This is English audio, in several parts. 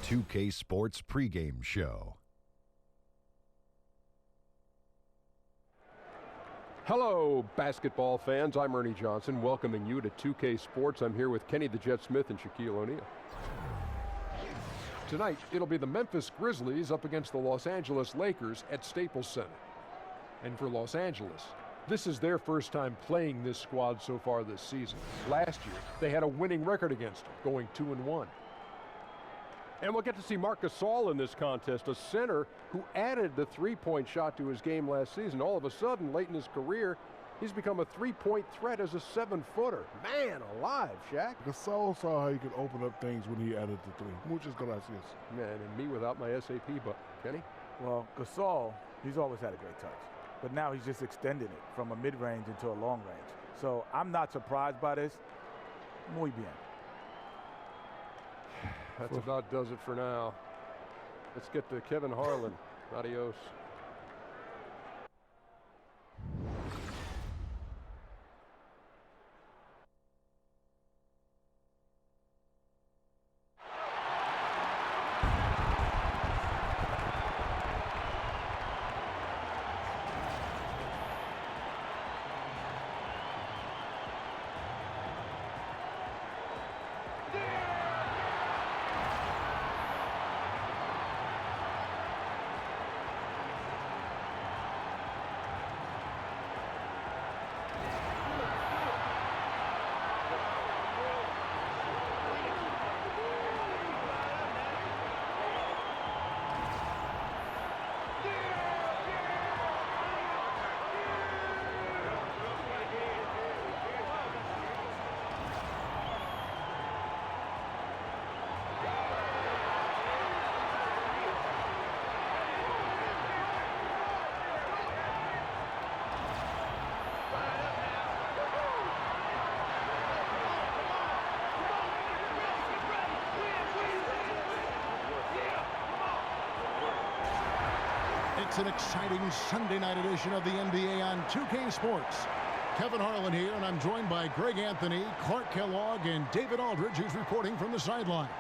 2K Sports pregame show. Hello, basketball fans. I'm Ernie Johnson, welcoming you to 2K Sports. I'm here with Kenny the Jet Smith and Shaquille O'Neal. Tonight, it'll be the Memphis Grizzlies up against the Los Angeles Lakers at Staples Center. And for Los Angeles, this is their first time playing this squad so far this season. Last year, they had a winning record against them, going 2-1. And we'll get to see Marc Gasol in this contest, a center who added the three-point shot to his game last season. All of a sudden, late in his career, he's become a three-point threat as a 7-footer. Man alive, Shaq. Gasol saw how he could open up things when he added the three. Muchas gracias. Man, and me without my SAP book. Kenny? Well, Gasol, he's always had a great touch. But now he's just extending it from a mid-range into a long range. So I'm not surprised by this. Muy bien. That's about does it for now. Let's get to Kevin Harlan. Adios. It's an exciting Sunday night edition of the NBA on 2K Sports. Kevin Harlan here, and I'm joined by Greg Anthony, Clark Kellogg, and David Aldridge, who's reporting from the sidelines.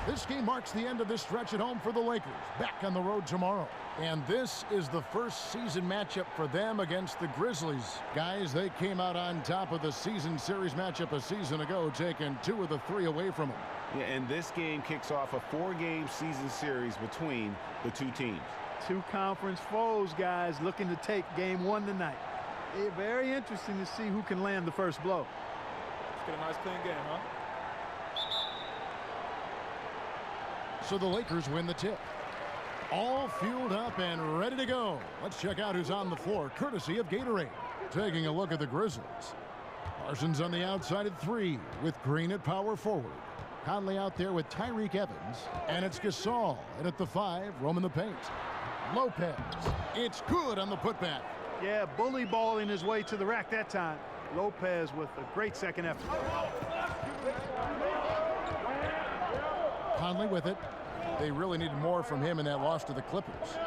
This game marks the end of this stretch at home for the Lakers, back on the road tomorrow. And this is the first season matchup for them against the Grizzlies. Guys, they came out on top of the season series matchup a season ago, taking 2 of the 3 away from them. Yeah, and this game kicks off a 4-game season series between the two teams. 2 conference foes, guys, looking to take game 1 tonight. It's very interesting to see who can land the first blow. Let's get a nice clean game, huh? So the Lakers win the tip. All fueled up and ready to go. Let's check out who's on the floor, courtesy of Gatorade. Taking a look at the Grizzlies. Parsons on the outside at 3, with Green at power forward. Conley out there with Tyreke Evans. And it's Gasol, and at the 5, roaming the paint. Lopez. It's good on the putback. Yeah, bully balling his way to the rack that time. Lopez with a great second effort. Conley with it. They really needed more from him in that loss to the Clippers.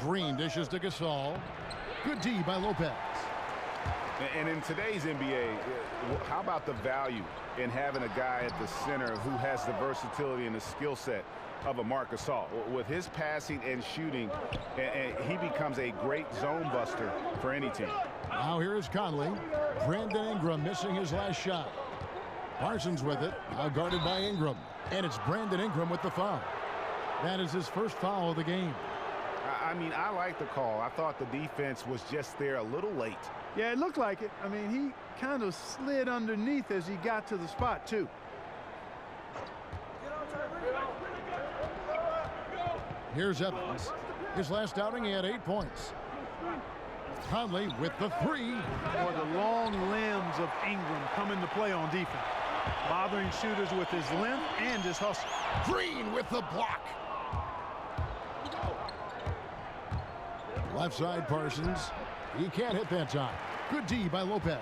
Green dishes to Gasol. Good D by Lopez. And in today's NBA, how about the value in having a guy at the center who has the versatility and the skill set of a Marc Gasol? With his passing and shooting, he becomes a great zone buster for any team. Now here is Conley. Brandon Ingram missing his last shot. Parsons with it, now guarded by Ingram. And it's Brandon Ingram with the foul. That is his first foul of the game. I mean, I like the call. I thought the defense was just there a little late. Yeah, it looked like it. I mean, he kind of slid underneath as he got to the spot, too. Here's Evans. His last outing, he had 8 points. Conley with the 3. Or the long limbs of Ingram come into play on defense. Bothering shooters with his length and his hustle. Green with the block. Left side, Parsons. He can't hit that time. Good D by Lopez.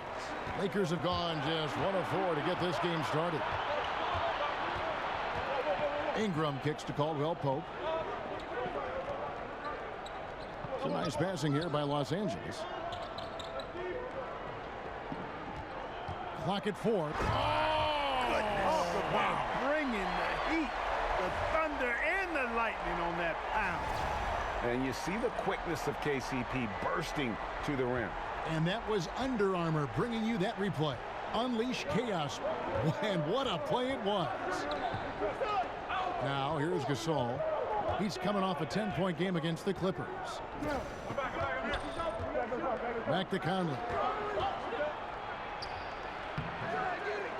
Lakers have gone just 1 of 4 to get this game started. Ingram kicks to Caldwell Pope. Some nice passing here by Los Angeles. Clock at 4. Wow. Bringing the heat. The thunder and the lightning on that pound. And you see the quickness of KCP bursting to the rim. And that was Under Armour bringing you that replay. Unleash chaos. And what a play it was. Now, here's Gasol. He's coming off a 10-point game against the Clippers. Back to Conley.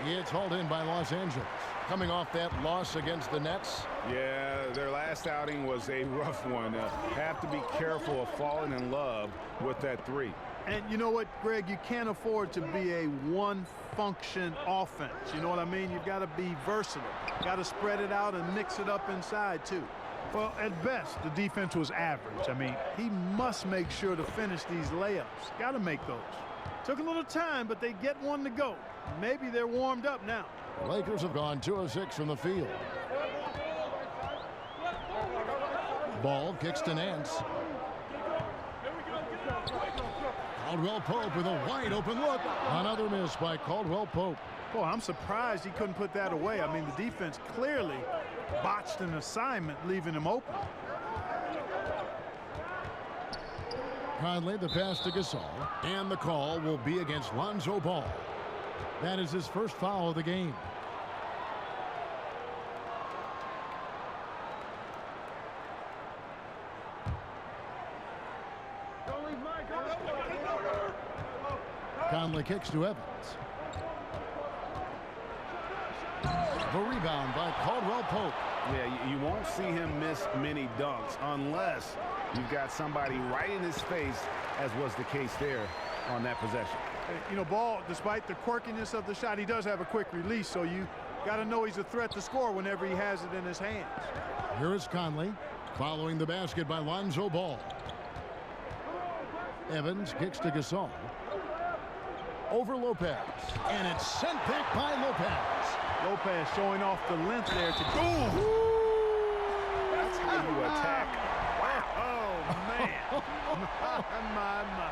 It's hauled in by Los Angeles. Coming off that loss against the Nets. Yeah, their last outing was a rough one. Have to be careful of falling in love with that three. And you know what, Greg? You can't afford to be a one-function offense. You know what I mean? You've got to be versatile. Got to spread it out and mix it up inside, too. Well, at best, the defense was average. I mean, he must make sure to finish these layups. Got to make those. Took a little time, but they get one to go. Maybe they're warmed up now. The Lakers have gone 2 of 6 from the field. Ball kicks to Nance. Caldwell Pope with a wide open look. Another miss by Caldwell Pope. Boy, I'm surprised he couldn't put that away. I mean, the defense clearly botched an assignment, leaving him open. Conley, the pass to Gasol. And the call will be against Lonzo Ball. That is his first foul of the game. Conley kicks to Evans. The rebound by Caldwell Pope. Yeah, you won't see him miss many dunks unless you've got somebody right in his face, as was the case there on that possession. You know, Ball, despite the quirkiness of the shot, he does have a quick release, so you got to know he's a threat to score whenever he has it in his hands. Here is Conley following the basket by Lonzo Ball. Evans kicks to Gasol. Over Lopez. And it's sent back by Lopez. Lopez showing off the length there to boom. That's how you attack. Oh, man. my.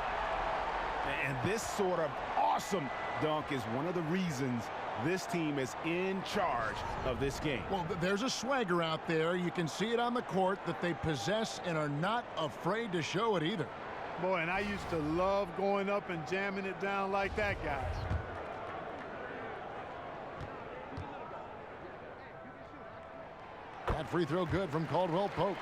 And this sort of awesome dunk is one of the reasons this team is in charge of this game. Well, there's a swagger out there. You can see it on the court that they possess and are not afraid to show it either. Boy, and I used to love going up and jamming it down like that, guys. That free throw good from Caldwell Pope.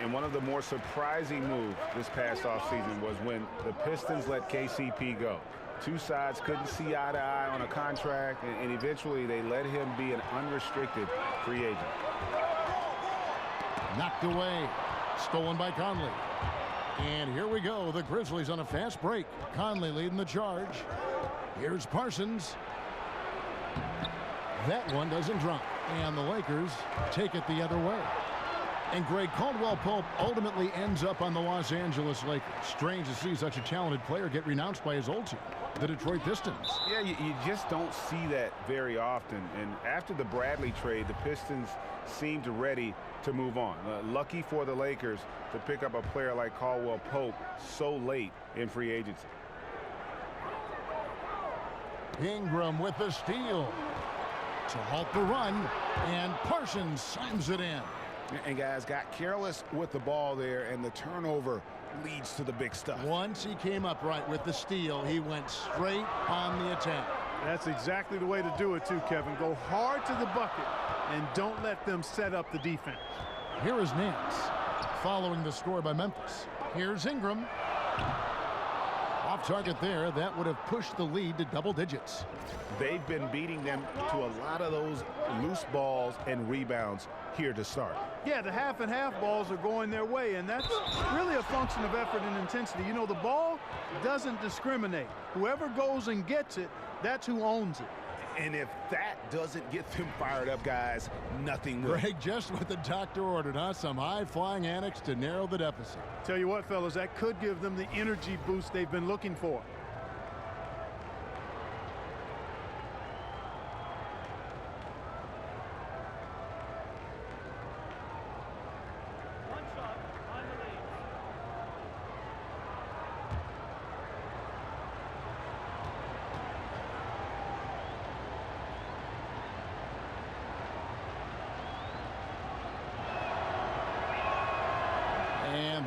And one of the more surprising moves this past offseason was when the Pistons let KCP go. Two sides couldn't see eye to eye on a contract, and eventually they let him be an unrestricted free agent. Knocked away. Stolen by Conley. And here we go. The Grizzlies on a fast break. Conley leading the charge. Here's Parsons. That one doesn't drop. And the Lakers take it the other way. And Greg, Caldwell Pope ultimately ends up on the Los Angeles Lakers. Strange to see such a talented player get renounced by his old team, the Detroit Pistons. Yeah, you just don't see that very often. And after the Bradley trade, the Pistons seemed ready to move on. Lucky for the Lakers to pick up a player like Caldwell Pope so late in free agency. Ingram with the steal to halt the run, and Parsons slams it in. And guys got careless with the ball there, and the turnover leads to the big stuff. Once he came up right with the steal, he went straight on the attack. That's exactly the way to do it too, Kevin. Go hard to the bucket and don't let them set up the defense. Here is Nance following the score by Memphis. Here's Ingram. Off target there. That would have pushed the lead to double digits. They've been beating them to a lot of those loose balls and rebounds here to start. Yeah, the half and half balls are going their way, and that's really a function of effort and intensity. You know, the ball doesn't discriminate. Whoever goes and gets it, that's who owns it. And if that doesn't get them fired up, guys, nothing will. Greg, just what the doctor ordered, huh? Some high-flying antics to narrow the deficit. Tell you what, fellas, that could give them the energy boost they've been looking for.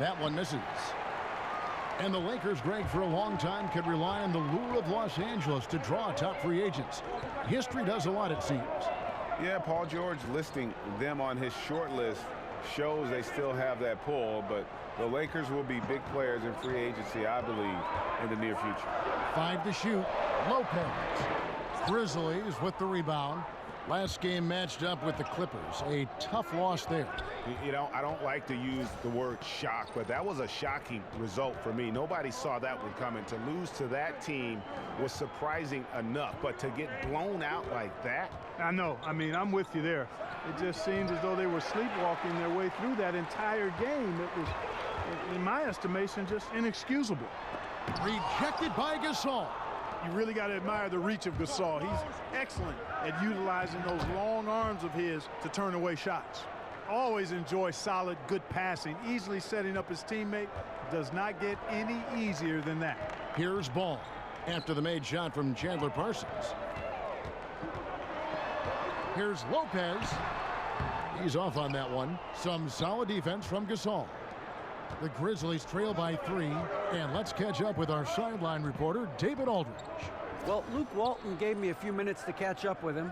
that one misses. And the Lakers, Greg, for a long time could rely on the lure of Los Angeles to draw top free agents. History does a lot, it seems. Yeah, Paul George listing them on his short list shows they still have that pull, but the Lakers will be big players in free agency, I believe, in the near future. 5 to shoot. Lopez. Grizzlies with the rebound. Last game matched up with the Clippers. A tough loss there. You know, I don't like to use the word shock, but that was a shocking result for me. Nobody saw that one coming. To lose to that team was surprising enough, but to get blown out like that? I know. I mean, I'm with you there. It just seemed as though they were sleepwalking their way through that entire game. It was, in my estimation, just inexcusable. Rejected by Gasol. You really got to admire the reach of Gasol. He's excellent at utilizing those long arms of his to turn away shots. Always enjoy solid, good passing. Easily setting up his teammate. Does not get any easier than that. Here's Ball after the made shot from Chandler Parsons. Here's Lopez. He's off on that one. Some solid defense from Gasol. The Grizzlies trail by 3, and let's catch up with our sideline reporter, David Aldridge. Well, Luke Walton gave me a few minutes to catch up with him.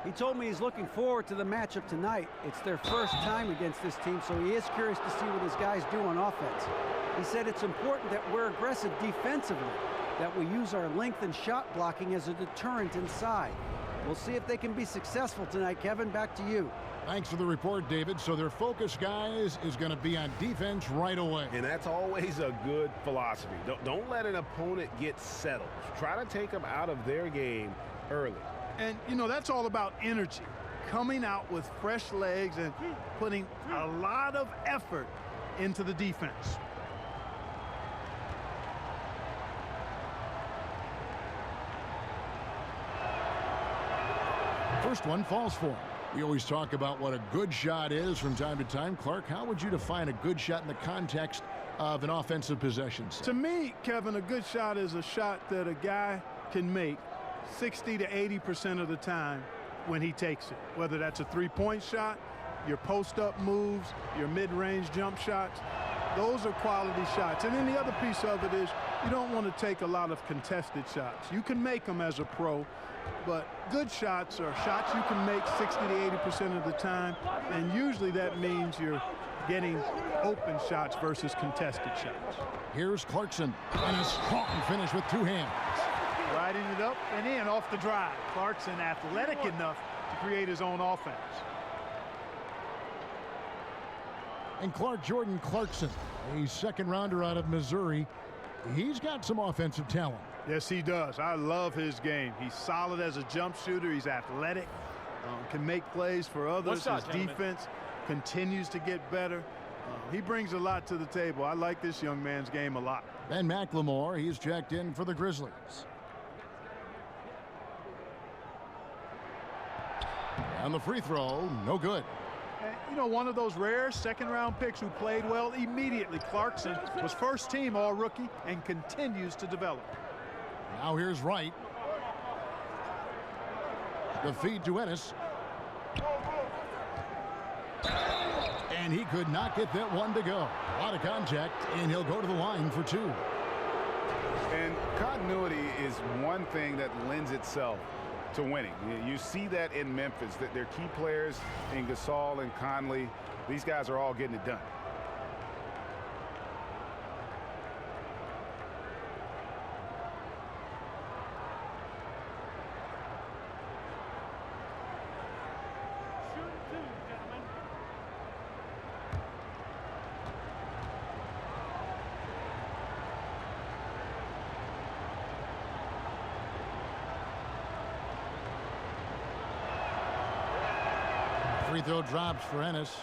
He told me he's looking forward to the matchup tonight. It's their first time against this team, so he is curious to see what his guys do on offense. He said it's important that we're aggressive defensively, that we use our length and shot blocking as a deterrent inside. We'll see if they can be successful tonight. Kevin, back to you. Thanks for the report, David. So their focus, guys, is going to be on defense right away. And that's always a good philosophy. Don't let an opponent get settled. Try to take them out of their game early. And, you know, that's all about energy. Coming out with fresh legs and putting a lot of effort into the defense. First one falls for him. We always talk about what a good shot is from time to time. Clark, how would you define a good shot in the context of an offensive possession set? To me, Kevin, a good shot is a shot that a guy can make 60 to 80% of the time when he takes it. Whether that's a three-point shot, your post-up moves, your mid-range jump shots, those are quality shots. And then the other piece of it is you don't want to take a lot of contested shots. You can make them as a pro, but good shots are shots you can make 60 to 80% of the time, and usually that means you're getting open shots versus contested shots. Here's Clarkson, and a strong finish with 2 hands. Riding it up and in off the drive. Clarkson athletic enough to create his own offense. And Jordan Clarkson, a second-rounder out of Missouri. He's got some offensive talent. Yes, he does. I love his game. He's solid as a jump shooter. He's athletic, can make plays for others. His defense continues to get better. He brings a lot to the table. I like this young man's game a lot. Ben McLemore, he's checked in for the Grizzlies. And the free throw, no good. And, you know, one of those rare second-round picks who played well immediately. Clarkson was first-team all-rookie and continues to develop. Now here's Wright. The feed to Ennis. And he could not get that one to go. A lot of contact, and he'll go to the line for 2. And continuity is one thing that lends itself to winning. You see that in Memphis, that their key players in Gasol and Conley, these guys are all getting it done. Free throw drops for Ennis.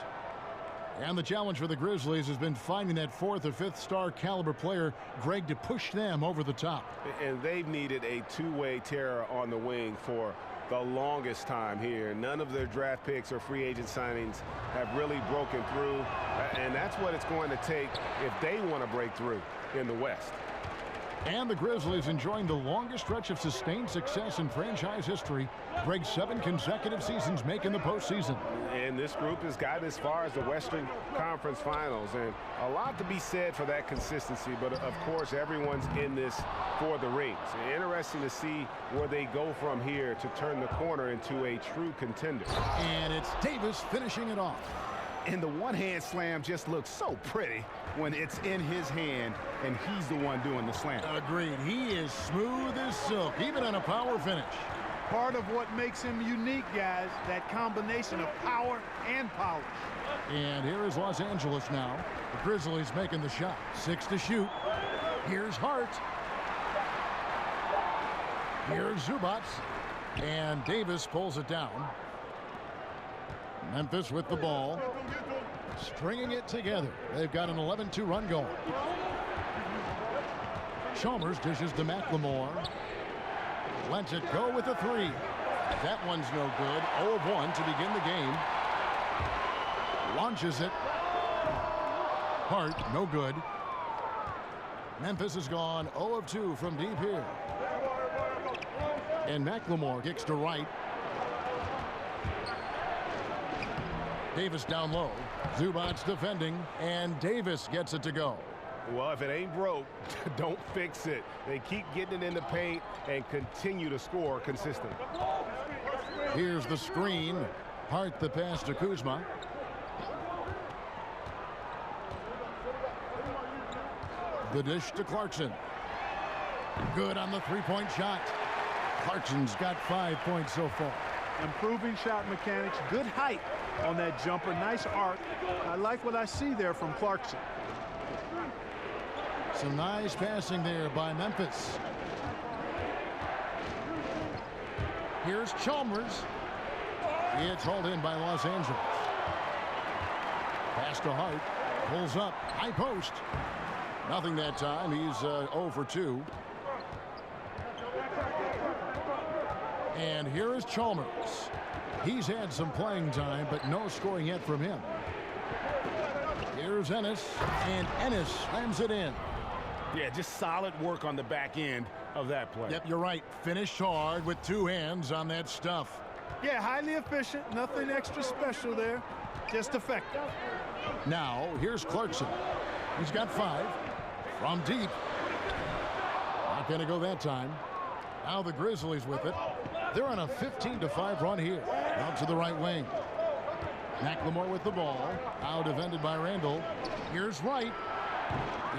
And the challenge for the Grizzlies has been finding that 4th or 5th star caliber player, Greg, to push them over the top. And they've needed a two-way terror on the wing for the longest time here. None of their draft picks or free agent signings have really broken through. And that's what it's going to take if they want to break through in the West. And the Grizzlies enjoying the longest stretch of sustained success in franchise history. Greg, 7 consecutive seasons making the postseason. And this group has gotten as far as the Western Conference Finals. And a lot to be said for that consistency. But, of course, everyone's in this for the rings. Interesting to see where they go from here to turn the corner into a true contender. And it's Davis finishing it off. And the one-hand slam just looks so pretty when it's in his hand and he's the one doing the slam. Agreed. He is smooth as silk, even on a power finish. Part of what makes him unique, guys, that combination of power and polish. And here is Los Angeles now. The Grizzlies making the shot. 6 to shoot. Here's Hart. Here's Zubac. And Davis pulls it down. Memphis with the ball. Stringing it together. They've got an 11-2 run going. Chalmers dishes to McLemore. Lets it go with a 3. That one's no good. 0 of 1 to begin the game. Launches it. Hart, no good. Memphis has gone 0 of 2 from deep here. And McLemore kicks to right. Davis down low. Zubac defending, and Davis gets it to go. Well, if it ain't broke, don't fix it. They keep getting it in the paint and continue to score consistently. Here's the screen. Hart the pass to Kuzma. The dish to Clarkson. Good on the three-point shot. Clarkson's got 5 points so far. Improving shot mechanics, good height on that jumper, nice arc. I like what I see there from Clarkson. Some nice passing there by Memphis. Here's Chalmers. It's hauled in by Los Angeles. Pass to Hart. Pulls up. High post. Nothing that time. He's 0 for 2. And here is Chalmers. He's had some playing time, but no scoring yet from him. Here's Ennis, and Ennis slams it in. Yeah, just solid work on the back end of that play. Yep, you're right. Finished hard with 2 hands on that stuff. Yeah, highly efficient. Nothing extra special there. Just effective. Now, here's Clarkson. He's got 5 from deep. Not going to go that time. Now the Grizzlies with it. They're on a 15-5 run here. Out to the right wing. McLemore with the ball. Now defended by Randall. Here's Wright.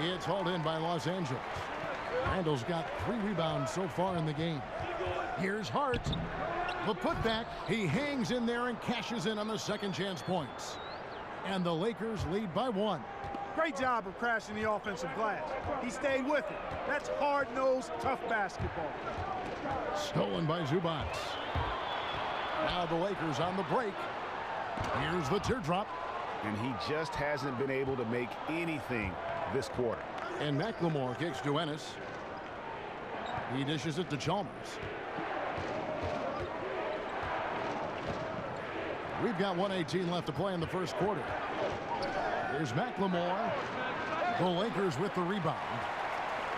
It's hauled in by Los Angeles. Randall's got 3 rebounds so far in the game. Here's Hart. The putback. He hangs in there and cashes in on the second chance points. And the Lakers lead by 1. Great job of crashing the offensive glass. He stayed with it. That's hard-nosed, tough basketball. Stolen by Zubac. Now the Lakers on the break. Here's the teardrop. And he just hasn't been able to make anything this quarter. And McLemore kicks to Ennis. He dishes it to Chalmers. We've got 1:18 left to play in the first quarter. There's McLemore. The Lakers with the rebound.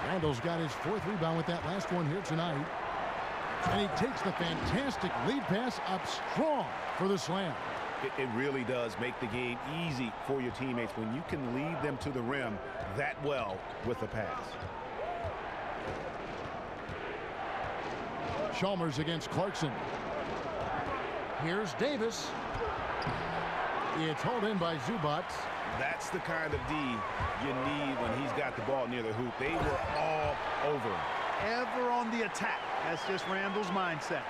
Randall's got his 4th rebound with that last one here tonight. And he takes the fantastic lead pass up strong for the slam. It really does make the game easy for your teammates when you can lead them to the rim that well with the pass. Chalmers against Clarkson. Here's Davis. It's hauled in by Zubac. That's the kind of D you need when he's got the ball near the hoop. They were all over him. Ever on the attack. That's just Randall's mindset.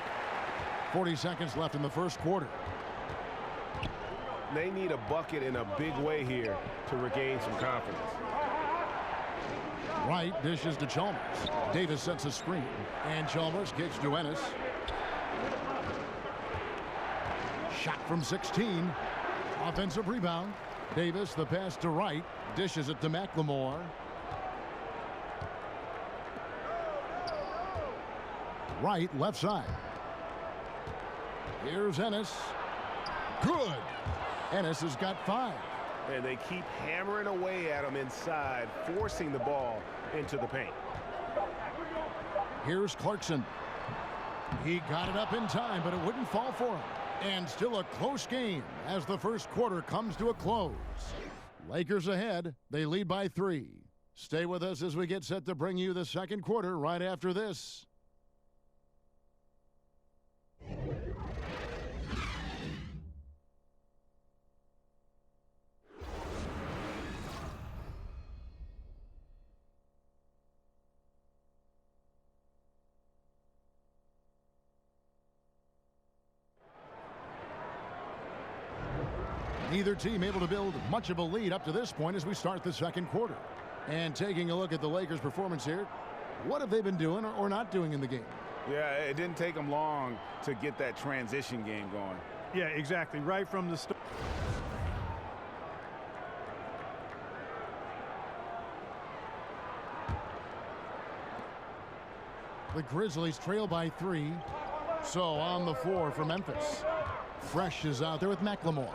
40 seconds left in the first quarter. They need a bucket in a big way here to regain some confidence. Wright dishes to Chalmers. Davis sets a screen. And Chalmers kicks to Ennis. Shot from 16. Offensive rebound. Davis, the pass to Wright. Dishes it to McLemore. Wright, left side. Here's Ennis. Good. Ennis has got 5. And they keep hammering away at him inside, forcing the ball into the paint. Here's Clarkson. He got it up in time, but it wouldn't fall for him. And still a close game as the first quarter comes to a close. Lakers ahead. They lead by 3. Stay with us as we get set to bring you the second quarter right after this. Neither team able to build much of a lead up to this point as we start the second quarter. And taking a look at the Lakers' performance here, what have they been doing or not doing in the game? Yeah, it didn't take them long to get that transition game going. Yeah, exactly. Right from the start. The Grizzlies trail by 3. So on the floor for Memphis. Fresh is out there with McLemore.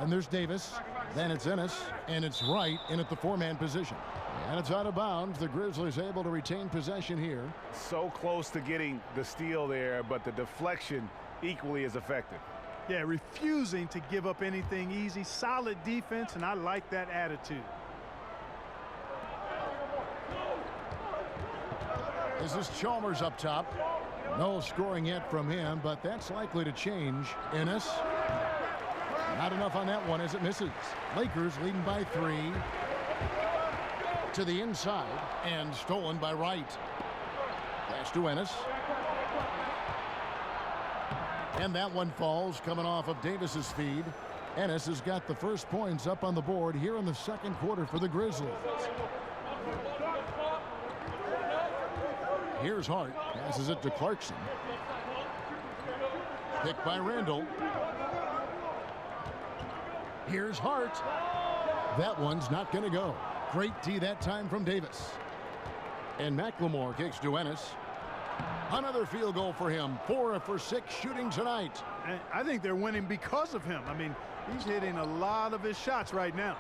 Then there's Davis. Then it's Ennis. And it's Wright in at the 4-man position. And it's out of bounds. The Grizzlies able to retain possession here. So close to getting the steal there, but the deflection equally as effective. Yeah, refusing to give up anything easy. Solid defense, and I like that attitude. This is Chalmers up top. No scoring yet from him, but that's likely to change. Ennis. Not enough on that one as it misses. Lakers leading by 3. To the inside and stolen by Wright. Pass to Ennis. And that one falls coming off of Davis's feed. Ennis has got the first points up on the board here in the second quarter for the Grizzlies. Here's Hart. Passes it to Clarkson. Picked by Randall. Here's Hart. That one's not going to go. Great D that time from Davis. And McLemore kicks to Ennis. Another field goal for him. 4 for 6 shooting tonight. And I think they're winning because of him. I mean, he's hitting a lot of his shots right now.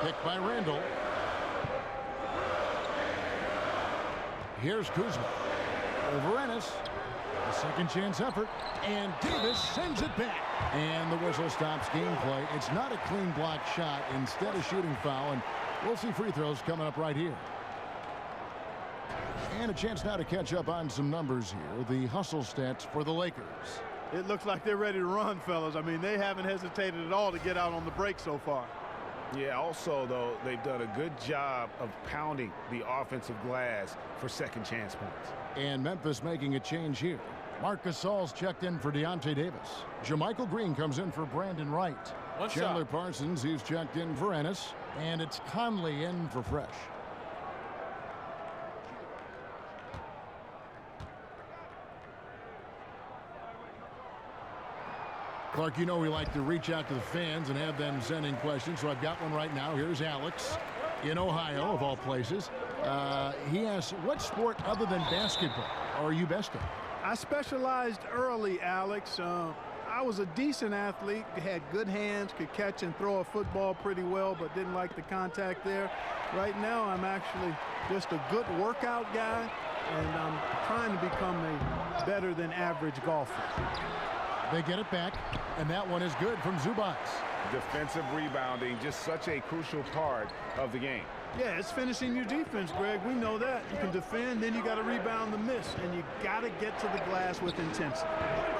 Picked by Randall. Here's Kuzma. Over Ennis. A second chance effort. And Davis sends it back. And the whistle stops gameplay. It's not a clean block shot. Instead, a shooting foul. And we'll see free throws coming up right here. And a chance now to catch up on some numbers here. The hustle stats for the Lakers. It looks like they're ready to run, fellas. I mean, they haven't hesitated at all to get out on the break so far. Yeah, also, though, they've done a good job of pounding the offensive glass for second chance points. And Memphis making a change here. Marc Gasol's checked in for Deontay Davis. Jermichael Green comes in for Brandon Wright. Chandler Parsons, he's checked in for Ennis. And it's Conley in for Fresh. Clark, you know we like to reach out to the fans and have them send in questions, so I've got one right now. Here's Alex in Ohio, of all places. He asks, what sport other than basketball are you best at? I specialized early, Alex. I was a decent athlete, had good hands, could catch and throw a football pretty well, but didn't like the contact there. Right now, I'm actually just a good workout guy, and I'm trying to become a better than average golfer. They get it back, and that one is good from Zubac. Defensive rebounding, just such a crucial part of the game. Yeah, it's finishing your defense, Greg. We know that. You can defend, then you got to rebound the miss, and you got to get to the glass with intensity.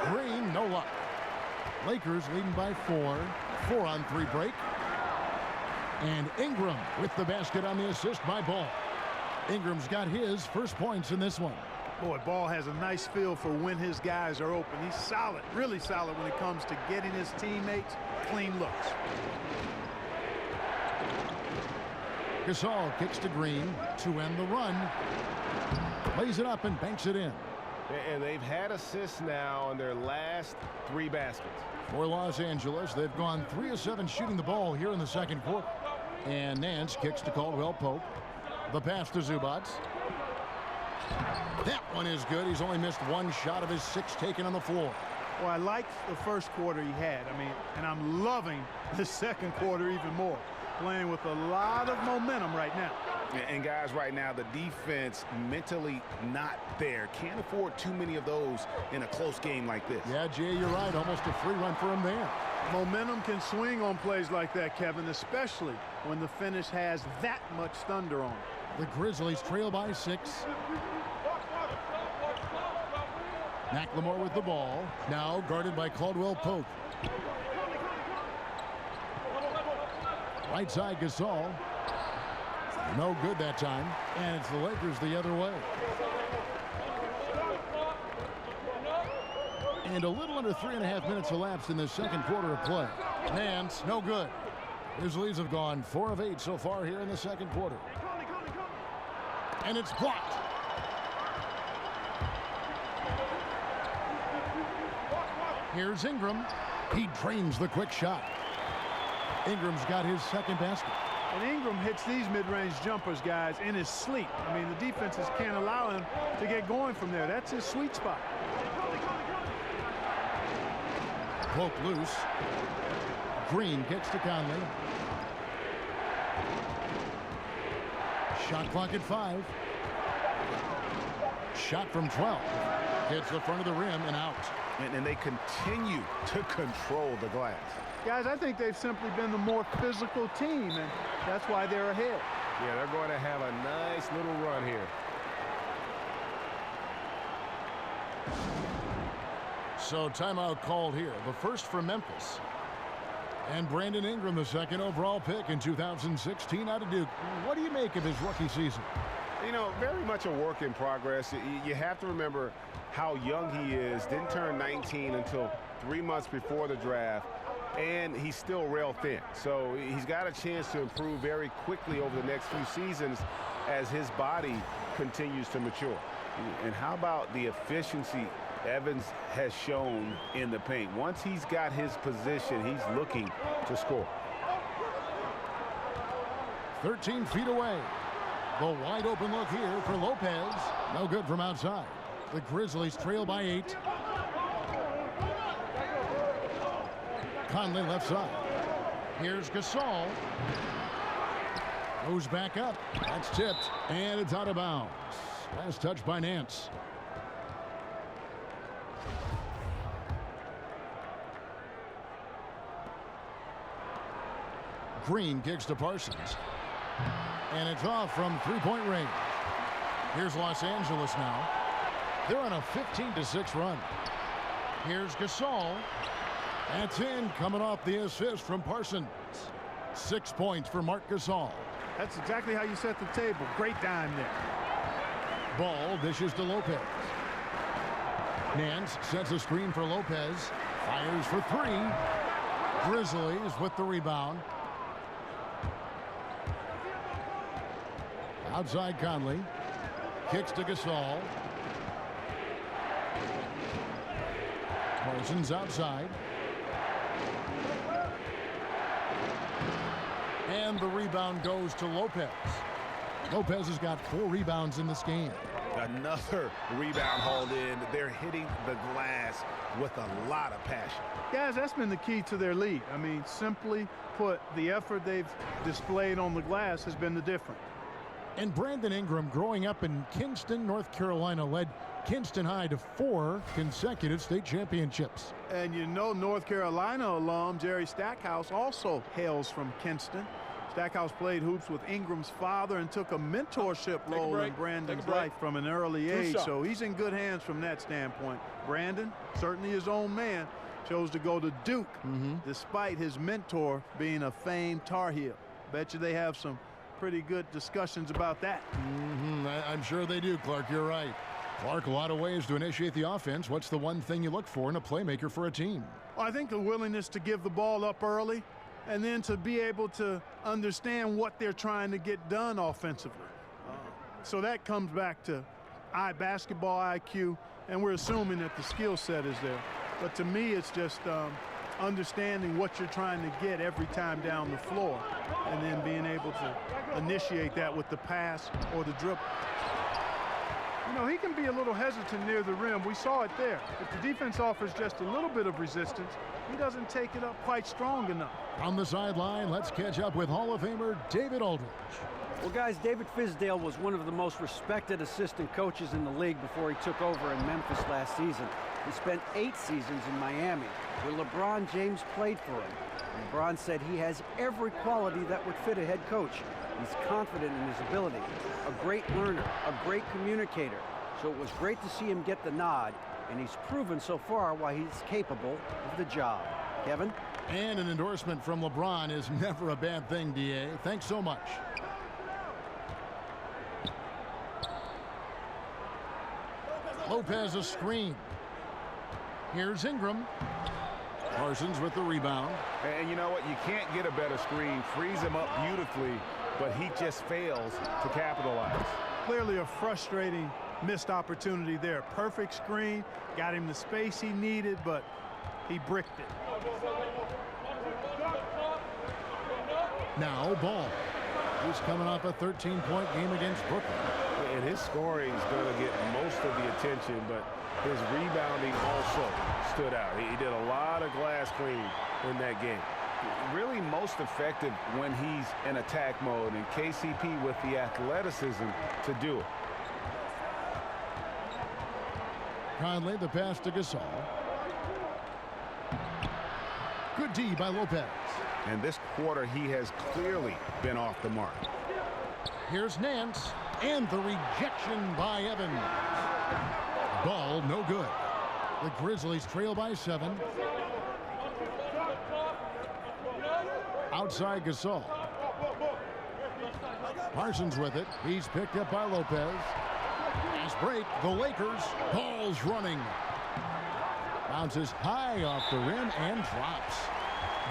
Green, no luck. Lakers leading by 4. 4-on-3 break. And Ingram with the basket on the assist by Ball. Ingram's got his first points in this one. Boy, Ball has a nice feel for when his guys are open. He's solid, really solid when it comes to getting his teammates clean looks. Gasol kicks to Green to end the run. Lays it up and banks it in. And they've had assists now in their last 3 baskets. For Los Angeles, they've gone 3 of 7 shooting the ball here in the second quarter. And Nance kicks to Caldwell Pope. The pass to Zubac. That one is good. He's only missed 1 shot of his 6 taken on the floor. Well, I liked the first quarter he had. I mean, and I'm loving the second quarter even more. Playing with a lot of momentum right now. And guys, right now, the defense mentally not there. Can't afford too many of those in a close game like this. Yeah, Jay, you're right. Almost a free run for him there. Momentum can swing on plays like that, Kevin, especially when the finish has that much thunder on it. The Grizzlies trail by 6. McLemore with the ball. Now guarded by Caldwell Pope. Right side, Gasol. No good that time. And it's the Lakers the other way. And a little under 3.5 minutes elapsed in the second quarter of play. Nance, no good. Grizzlies have gone 4 of 8 so far here in the second quarter. And it's blocked. Here's Ingram. He drains the quick shot. Ingram's got his second basket. And Ingram hits these mid-range jumpers, guys, in his sleep. I mean, the defenses can't allow him to get going from there. That's his sweet spot. Pope loose. Green kicks to Conley. Shot clock at 5. Shot from 12. Hits the front of the rim and out. And they continue to control the glass. Guys, I think they've simply been the more physical team, and that's why they're ahead. Yeah, they're going to have a nice little run here. So timeout called here. The first for Memphis. And Brandon Ingram, the second overall pick in 2016 out of Duke. What do you make of his rookie season? You know, very much a work in progress. You have to remember how young he is. Didn't turn 19 until 3 months before the draft. And he's still rail thin. So he's got a chance to improve very quickly over the next few seasons as his body continues to mature. And how about the efficiency Evans has shown in the paint? Once he's got his position, he's looking to score. 13 feet away. The wide open look here for Lopez. No good from outside. The Grizzlies trail by 8. Conley left side. Here's Gasol. Goes back up. That's tipped. And it's out of bounds. Last touch by Nance. Green kicks to Parsons. And it's off from three-point range. Here's Los Angeles now. They're on a 15-6 run. Here's Gasol. That's in, coming off the assist from Parsons. 6 points for Marc Gasol. That's exactly how you set the table. Great dime there. Ball dishes to Lopez. Nance sets a screen for Lopez. Fires for 3. Grizzlies with the rebound. Outside Conley. Kicks to Gasol. Parsons outside. And the rebound goes to Lopez. Lopez has got 4 rebounds in this game. Another rebound hauled in. They're hitting the glass with a lot of passion. Guys, that's been the key to their lead. I mean, simply put, the effort they've displayed on the glass has been the difference. And Brandon Ingram, growing up in Kinston, North Carolina, led Kinston High to 4 consecutive state championships. And you know, North Carolina alum Jerry Stackhouse also hails from Kinston. Stackhouse played hoops with Ingram's father and took a mentorship role in Brandon's life from an early age. So he's in good hands from that standpoint. Brandon, certainly his own man, chose to go to Duke despite his mentor being a famed Tar Heel. Bet you they have some pretty good discussions about that. I'm sure they do, Clark. You're right. Clark, a lot of ways to initiate the offense. What's the one thing you look for in a playmaker for a team? Well, I think the willingness to give the ball up early and then to be able to understand what they're trying to get done offensively. So that comes back to basketball IQ, and we're assuming that the skill set is there. But to me, it's just understanding what you're trying to get every time down the floor and then being able to initiate that with the pass or the dribble. You know, he can be a little hesitant near the rim. We saw it there. If the defense offers just a little bit of resistance, he doesn't take it up quite strong enough. On the sideline, let's catch up with Hall of Famer David Aldridge. Well, guys, David Fizdale was one of the most respected assistant coaches in the league before he took over in Memphis last season. He spent 8 seasons in Miami, where LeBron James played for him. LeBron said he has every quality that would fit a head coach. He's confident in his ability, a great learner, a great communicator. So it was great to see him get the nod, and he's proven so far why he's capable of the job. Kevin? And an endorsement from LeBron is never a bad thing, D.A. Thanks so much. Lopez a screen. Here's Ingram. Parsons with the rebound. And you know what? You can't get a better screen. Frees him up beautifully, but he just fails to capitalize. Clearly a frustrating missed opportunity there. Perfect screen, got him the space he needed, but he bricked it. Now Ball. He's coming off a 13-point game against Brooklyn. And his scoring is going to get most of the attention, but his rebounding also stood out. He did a lot of glass cleaning in that game. Really most effective when he's in attack mode, and KCP with the athleticism to do it. Conley, the pass to Gasol. Good D by Lopez. And this quarter, he has clearly been off the mark. Here's Nance, and the rejection by Evans. Ball, no good. The Grizzlies trail by 7. Outside Gasol. Parsons with it. He's picked up by Lopez. Fast break. The Lakers. Ball's running. Bounces high off the rim and drops.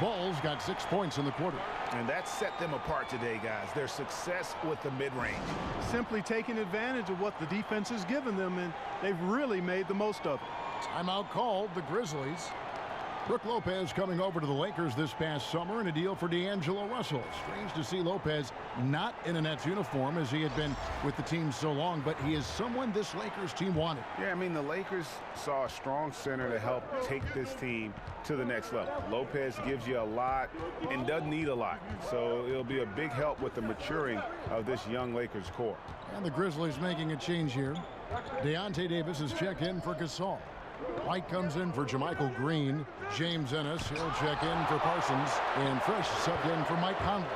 Ball's got 6 points in the quarter. And that set them apart today, guys. Their success with the mid-range. Simply taking advantage of what the defense has given them, and they've really made the most of it. Timeout called, the Grizzlies. Brook Lopez coming over to the Lakers this past summer in a deal for D'Angelo Russell. Strange to see Lopez not in a Nets uniform as he had been with the team so long, but he is someone this Lakers team wanted. Yeah, I mean, the Lakers saw a strong center to help take this team to the next level. Lopez gives you a lot and doesn't need a lot, so it'll be a big help with the maturing of this young Lakers core. And the Grizzlies making a change here. Deontay Davis is checked in for Gasol. White comes in for Jermichael Green. James Ennis, he'll check in for Parsons. And Fresh subbed in for Mike Conley.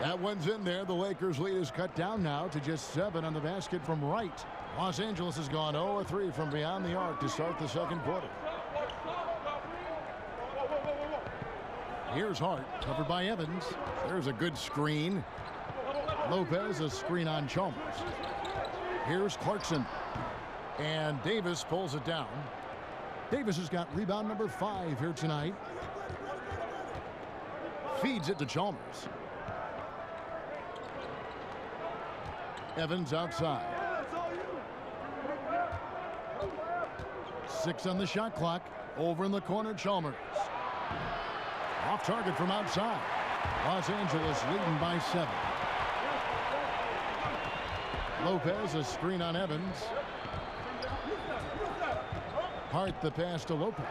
That one's in there. The Lakers lead is cut down now to just 7 on the basket from Wright. Los Angeles has gone 0-3 from beyond the arc to start the second quarter. Here's Hart, covered by Evans. There's a good screen. Lopez, a screen on Chalmers. Here's Clarkson. And Davis pulls it down. Davis has got rebound number 5 here tonight. Feeds it to Chalmers. Evans outside. 6 on the shot clock. Over in the corner, Chalmers. Off target from outside. Los Angeles leading by 7. Lopez, a screen on Evans. Hart the pass to Lopez.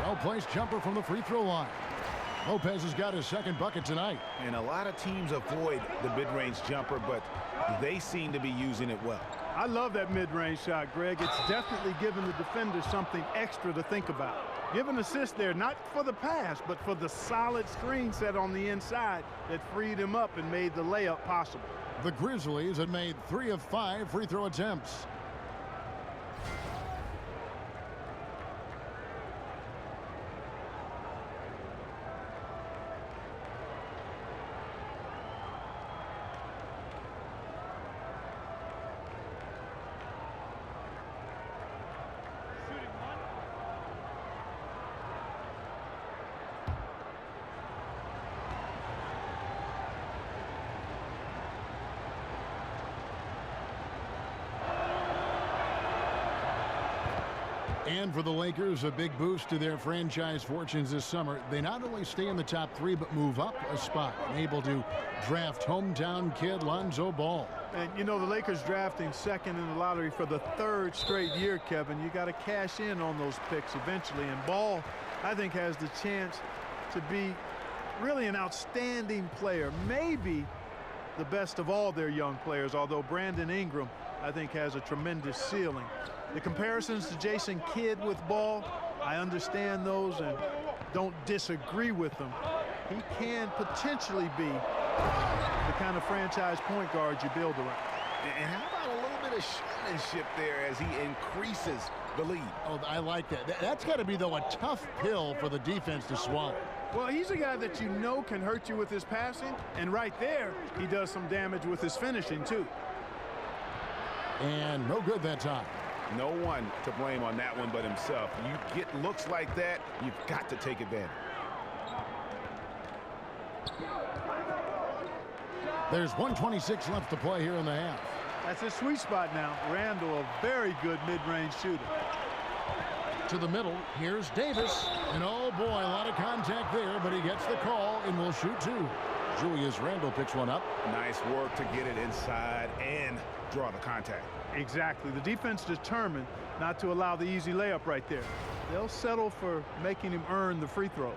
Well-placed jumper from the free throw line. Lopez has got his second bucket tonight. And a lot of teams avoid the mid-range jumper, but they seem to be using it well. I love that mid-range shot, Greg. It's definitely given the defenders something extra to think about. Give an assist there, not for the pass, but for the solid screen set on the inside that freed him up and made the layup possible. The Grizzlies had made 3 of 5 free throw attempts. And for the Lakers, a big boost to their franchise fortunes this summer. They not only stay in the top 3, but move up a spot and able to draft hometown kid Lonzo Ball. And, you know, the Lakers drafting second in the lottery for the 3rd straight year, Kevin. You got to cash in on those picks eventually. And Ball, I think, has the chance to be really an outstanding player. Maybe the best of all their young players, although Brandon Ingram, I think, has a tremendous ceiling. The comparisons to Jason Kidd with Ball, I understand those and don't disagree with them. He can potentially be the kind of franchise point guard you build around. And how about a little bit of showmanship there as he increases the lead? Oh, I like that. That's got to be, though, a tough pill for the defense to swallow. Well, he's a guy that you know can hurt you with his passing, and right there, he does some damage with his finishing, too. And no good that time. No one to blame on that one but himself. You get looks like that, you've got to take advantage. There's 1:26 left to play here in the half. That's his sweet spot now. Randall, a very good mid-range shooter. To the middle, here's Davis. And oh boy, a lot of contact there, but he gets the call and will shoot 2. Julius Randle picks one up. Nice work to get it inside and draw the contact. Exactly. The defense determined not to allow the easy layup right there. They'll settle for making him earn the free throws.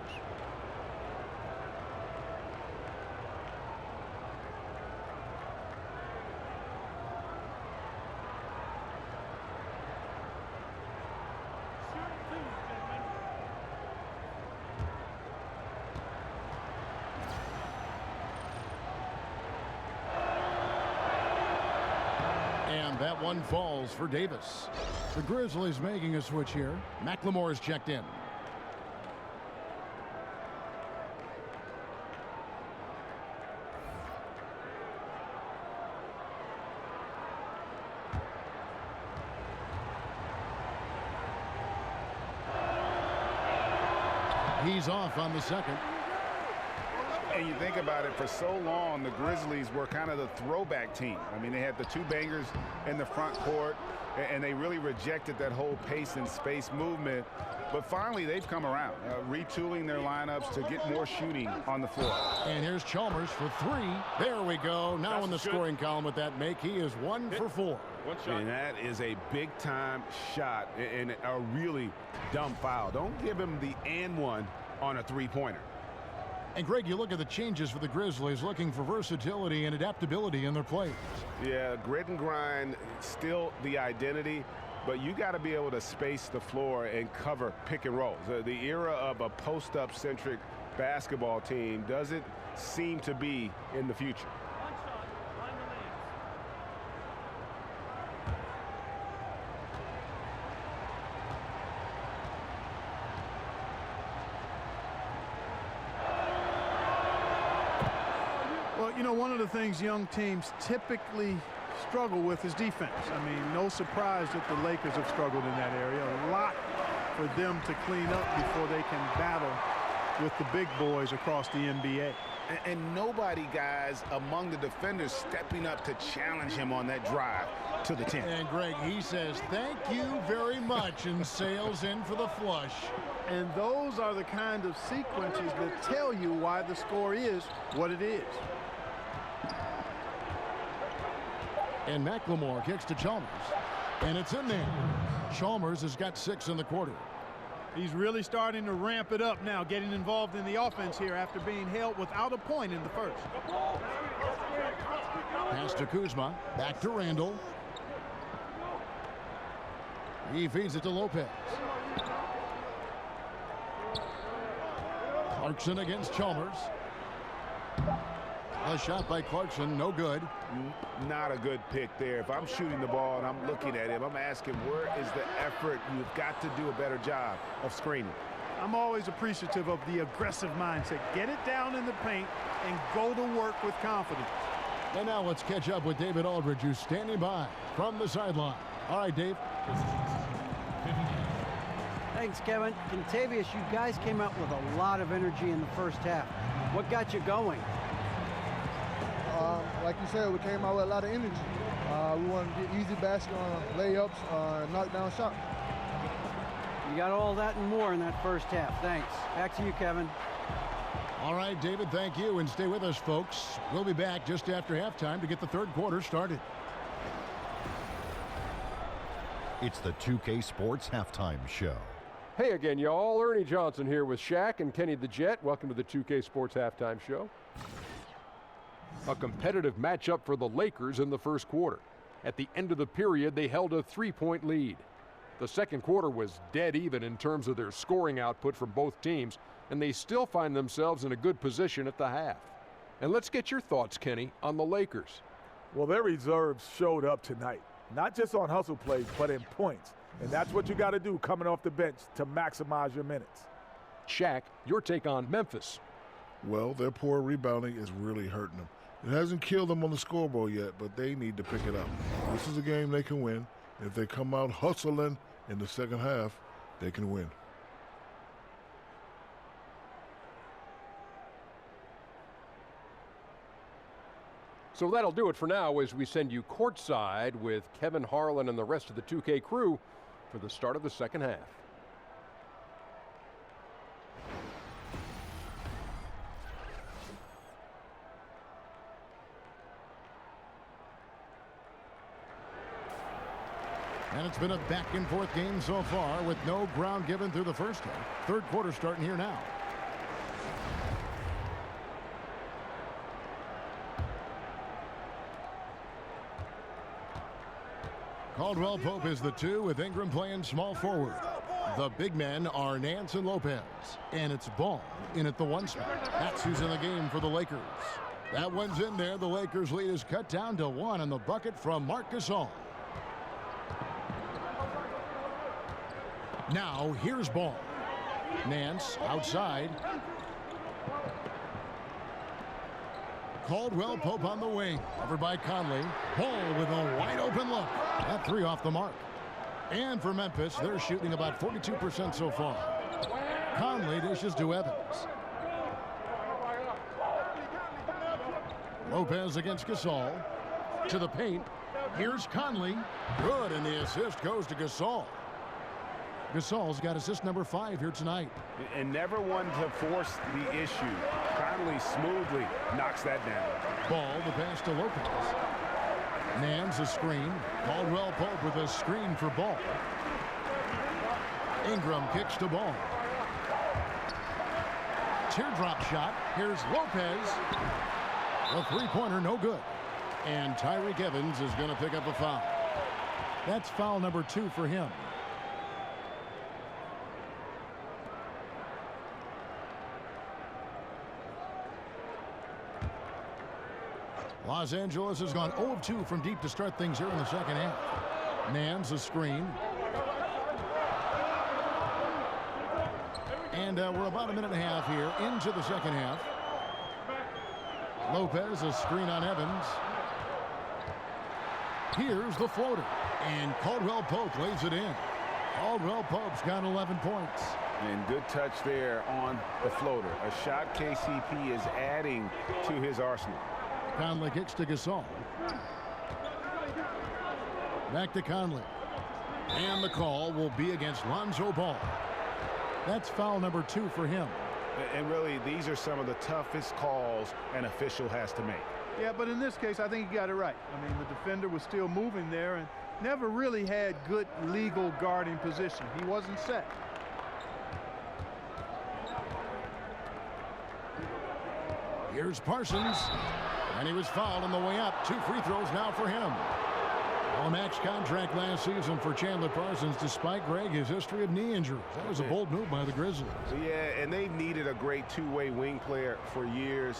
That one falls for Davis. The Grizzlies making a switch here. McLemore is checked in. He's off on the second. And you think about it, for so long, the Grizzlies were kind of the throwback team. I mean, they had the 2 bangers in the front court, and they really rejected that whole pace and space movement. But finally, they've come around, retooling their lineups to get more shooting on the floor. And here's Chalmers for 3. There we go. Now in the scoring column with that make, he is 1 for 4. And that is a big-time shot and a really dumb foul. Don't give him the and one on a three-pointer. And, Greg, you look at the changes for the Grizzlies, looking for versatility and adaptability in their plays. Yeah, grit and grind, still the identity, but you got to be able to space the floor and cover pick and rolls. The era of a post-up centric basketball team doesn't seem to be in the future. Well, you know, one of the things young teams typically struggle with is defense. I mean, no surprise that the Lakers have struggled in that area. A lot for them to clean up before they can battle with the big boys across the NBA. And nobody, guys, among the defenders stepping up to challenge him on that drive to the 10. And, Greg, he says, thank you very much, and sails in for the flush. And those are the kind of sequences that tell you why the score is what it is. And McLemore kicks to Chalmers. And it's in there. Chalmers has got 6 in the quarter. He's really starting to ramp it up now, getting involved in the offense here after being held without a point in the first. Pass to Kuzma. Back to Randall. He feeds it to Lopez. Clarkson against Chalmers. A shot by Clarkson, no good. Not a good pick there. If I'm shooting the ball and I'm looking at him, I'm asking, where is the effort? You've got to do a better job of screening. I'm always appreciative of the aggressive mindset. Get it down in the paint and go to work with confidence. And now let's catch up with David Aldridge, who's standing by from the sideline. All right, Dave. Thanks, Kevin. Contavious, you guys came out with a lot of energy in the first half. What got you going? Like you said, we came out with a lot of energy. We wanted to get easy basket on layups, knockdown shots. You got all that and more in that first half. Thanks. Back to you, Kevin. All right, David, thank you. And stay with us, folks. We'll be back just after halftime to get the third quarter started. It's the 2K Sports Halftime Show. Hey again, y'all. Ernie Johnson here with Shaq and Kenny the Jet. Welcome to the 2K Sports Halftime Show. A competitive matchup for the Lakers in the first quarter. At the end of the period, they held a 3-point lead. The second quarter was dead even in terms of their scoring output from both teams, and they still find themselves in a good position at the half. And let's get your thoughts, Kenny, on the Lakers. Well, their reserves showed up tonight, not just on hustle plays, but in points. And that's what you got to do coming off the bench to maximize your minutes. Shaq, your take on Memphis. Well, their poor rebounding is really hurting them. It hasn't killed them on the scoreboard yet, but they need to pick it up. This is a game they can win. If they come out hustling in the second half, they can win. So that'll do it for now as we send you courtside with Kevin Harlan and the rest of the 2K crew for the start of the second half. And it's been a back-and-forth game so far with no ground given through the first half. Third quarter starting here now. Caldwell Pope is the 2 with Ingram playing small forward. The big men are Nance and Lopez. And it's Ball in at the 1 spot. That's who's in the game for the Lakers. That one's in there. The Lakers lead is cut down to 1 on the bucket from Marc Gasol. Now here's Ball. Nance outside. Caldwell Pope on the wing. Covered by Conley. Ball with a wide open look. That 3 off the mark. And for Memphis, they're shooting about 42% so far. Conley dishes to Evans. Lopez against Gasol. To the paint. Here's Conley. Good, and the assist goes to Gasol. Gasol's got assist number 5 here tonight. And never one to force the issue. Conley smoothly knocks that down. Ball, the pass to Lopez. Nance a screen. Caldwell Pope with a screen for Ball. Ingram kicks to Ball. Teardrop shot. Here's Lopez. A three-pointer, no good. And Tyreke Evans is going to pick up a foul. That's foul number 2 for him. Los Angeles has gone 0 of 2 from deep to start things here in the second half. Nance a screen. And we're about a minute and a half here into the second half. Lopez a screen on Evans. Here's the floater. And Caldwell Pope lays it in. Caldwell Pope's got 11 points. And good touch there on the floater. A shot KCP is adding to his arsenal. Conley kicks to Gasol. Back to Conley. And the call will be against Lonzo Ball. That's foul number 2 for him. And really, these are some of the toughest calls an official has to make. Yeah, but in this case, I think he got it right. I mean, the defender was still moving there and never really had good legal guarding position. He wasn't set. Here's Parsons. And he was fouled on the way up. 2 free throws now for him. A max contract last season for Chandler Parsons, despite, Greg, his history of knee injuries. That was a bold move by the Grizzlies. Yeah, and they've needed a great two-way wing player for years.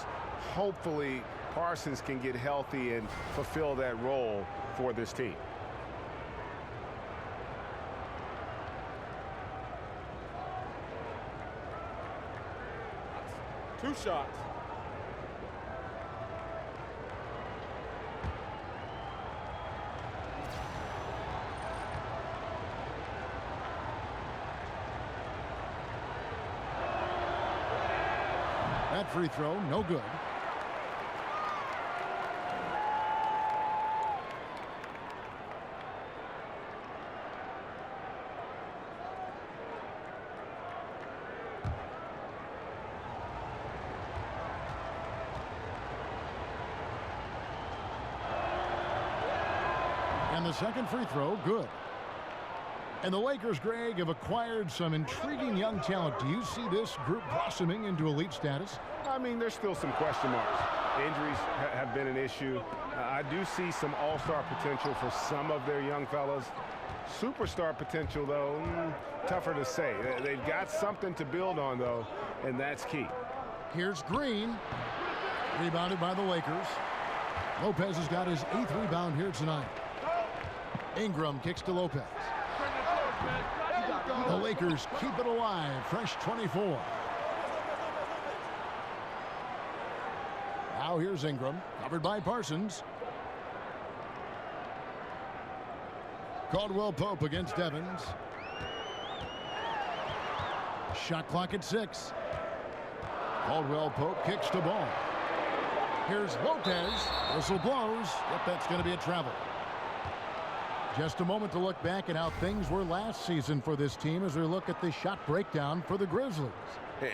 Hopefully, Parsons can get healthy and fulfill that role for this team. Two shots. That free throw, no good. And the second free throw, good. And the Lakers, Greg, have acquired some intriguing young talent. Do you see this group blossoming into elite status? I mean, there's still some question marks. Injuries have been an issue. I do see some all-star potential for some of their young fellas. Superstar potential, though, tougher to say. They've got something to build on, though, and that's key. Here's Green. Rebounded by the Lakers. Lopez has got his 8th rebound here tonight. Ingram kicks to Lopez. The Lakers keep it alive. Fresh 24. Now here's Ingram, covered by Parsons. Caldwell Pope against Evans. Shot clock at 6. Caldwell Pope kicks to ball. Here's Lopez. Whistle blows. Yep, that's going to be a travel. Just a moment to look back at how things were last season for this team as we look at the shot breakdown for the Grizzlies.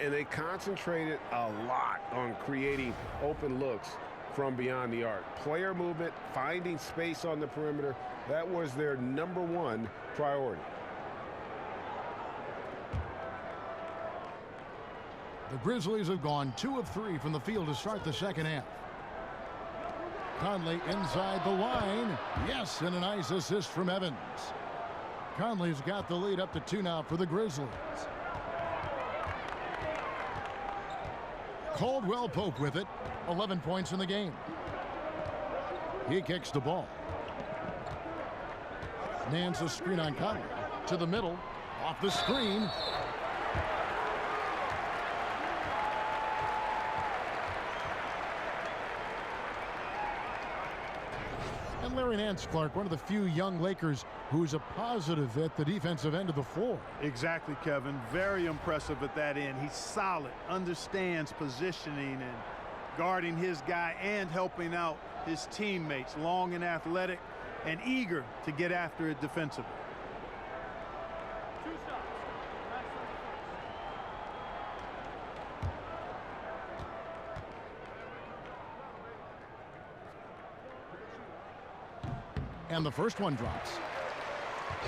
And they concentrated a lot on creating open looks from beyond the arc. Player movement, finding space on the perimeter, that was their #1 priority. The Grizzlies have gone 2 of 3 from the field to start the second half. Conley inside the line. Yes, and a nice assist from Evans. Conley's got the lead up to 2 now for the Grizzlies. Caldwell Pope with it. 11 points in the game. He kicks the ball. Nance a screen on Conley. To the middle. Off the screen. And Larry Nance, Clark, one of the few young Lakers who's a positive at the defensive end of the floor. Exactly, Kevin. Very impressive at that end. He's solid, understands positioning and guarding his guy and helping out his teammates. Long and athletic and eager to get after it defensively. And the first one drops.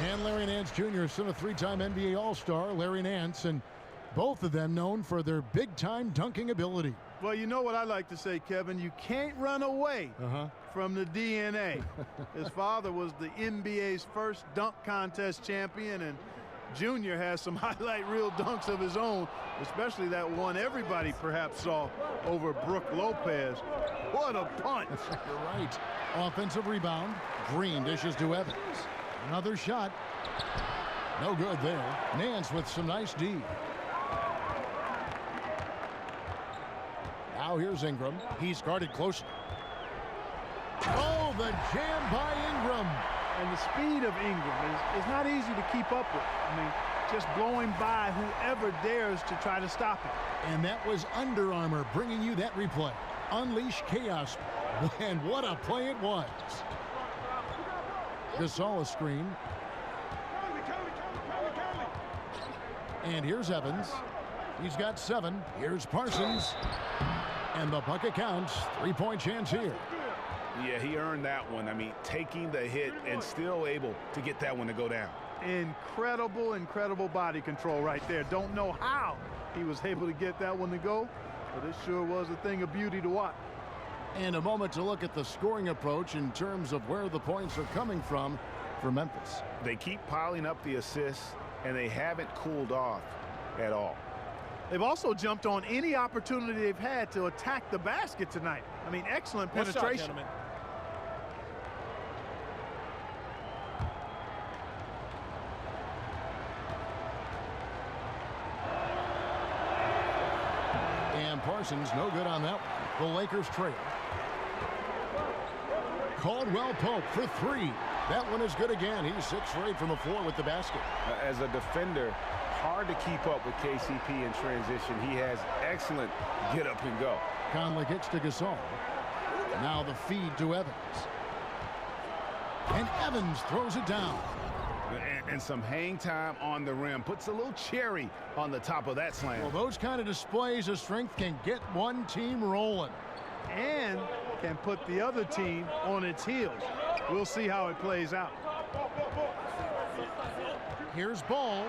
And Larry Nance Jr., son of 3-time NBA All-Star Larry Nance, and both of them known for their big-time dunking ability. Well, you know what I like to say, Kevin? You can't run away from the DNA. His father was the NBA's first dunk contest champion, and Junior has some highlight reel dunks of his own, especially that one everybody perhaps saw over Brook Lopez. What a punch. You're right. Offensive rebound. Green dishes to Evans. Another shot. No good there. Nance with some nice D. Now here's Ingram. He's guarded closely. Oh, the jam by Ingram. And the speed of Ingram is not easy to keep up with. I mean, just blowing by whoever dares to try to stop him. And that was Under Armour bringing you that replay. Unleash chaos. And what a play it was. Gasol a screen. And here's Evans. He's got 7. Here's Parsons. And the bucket counts. 3-point chance here. Yeah, he earned that one. I mean, taking the hit and still able to get that one to go down. Incredible, incredible body control right there. Don't know how he was able to get that one to go, but it sure was a thing of beauty to watch. And a moment to look at the scoring approach in terms of where the points are coming from for Memphis. They keep piling up the assists, and they haven't cooled off at all. They've also jumped on any opportunity they've had to attack the basket tonight. I mean, excellent penetration. Shot, and Parsons no good on that one. The Lakers trail. Caldwell Pope for 3. That one is good again. He's 6 for 8 from the floor with the basket. As a defender, hard to keep up with KCP in transition. He has excellent get up and go. Conley kicks to Gasol. Now the feed to Evans. And Evans throws it down. And some hang time on the rim. Puts a little cherry on the top of that slam. Well, those kind of displays of strength can get one team rolling. And can put the other team on its heels. We'll see how it plays out. Here's Ball.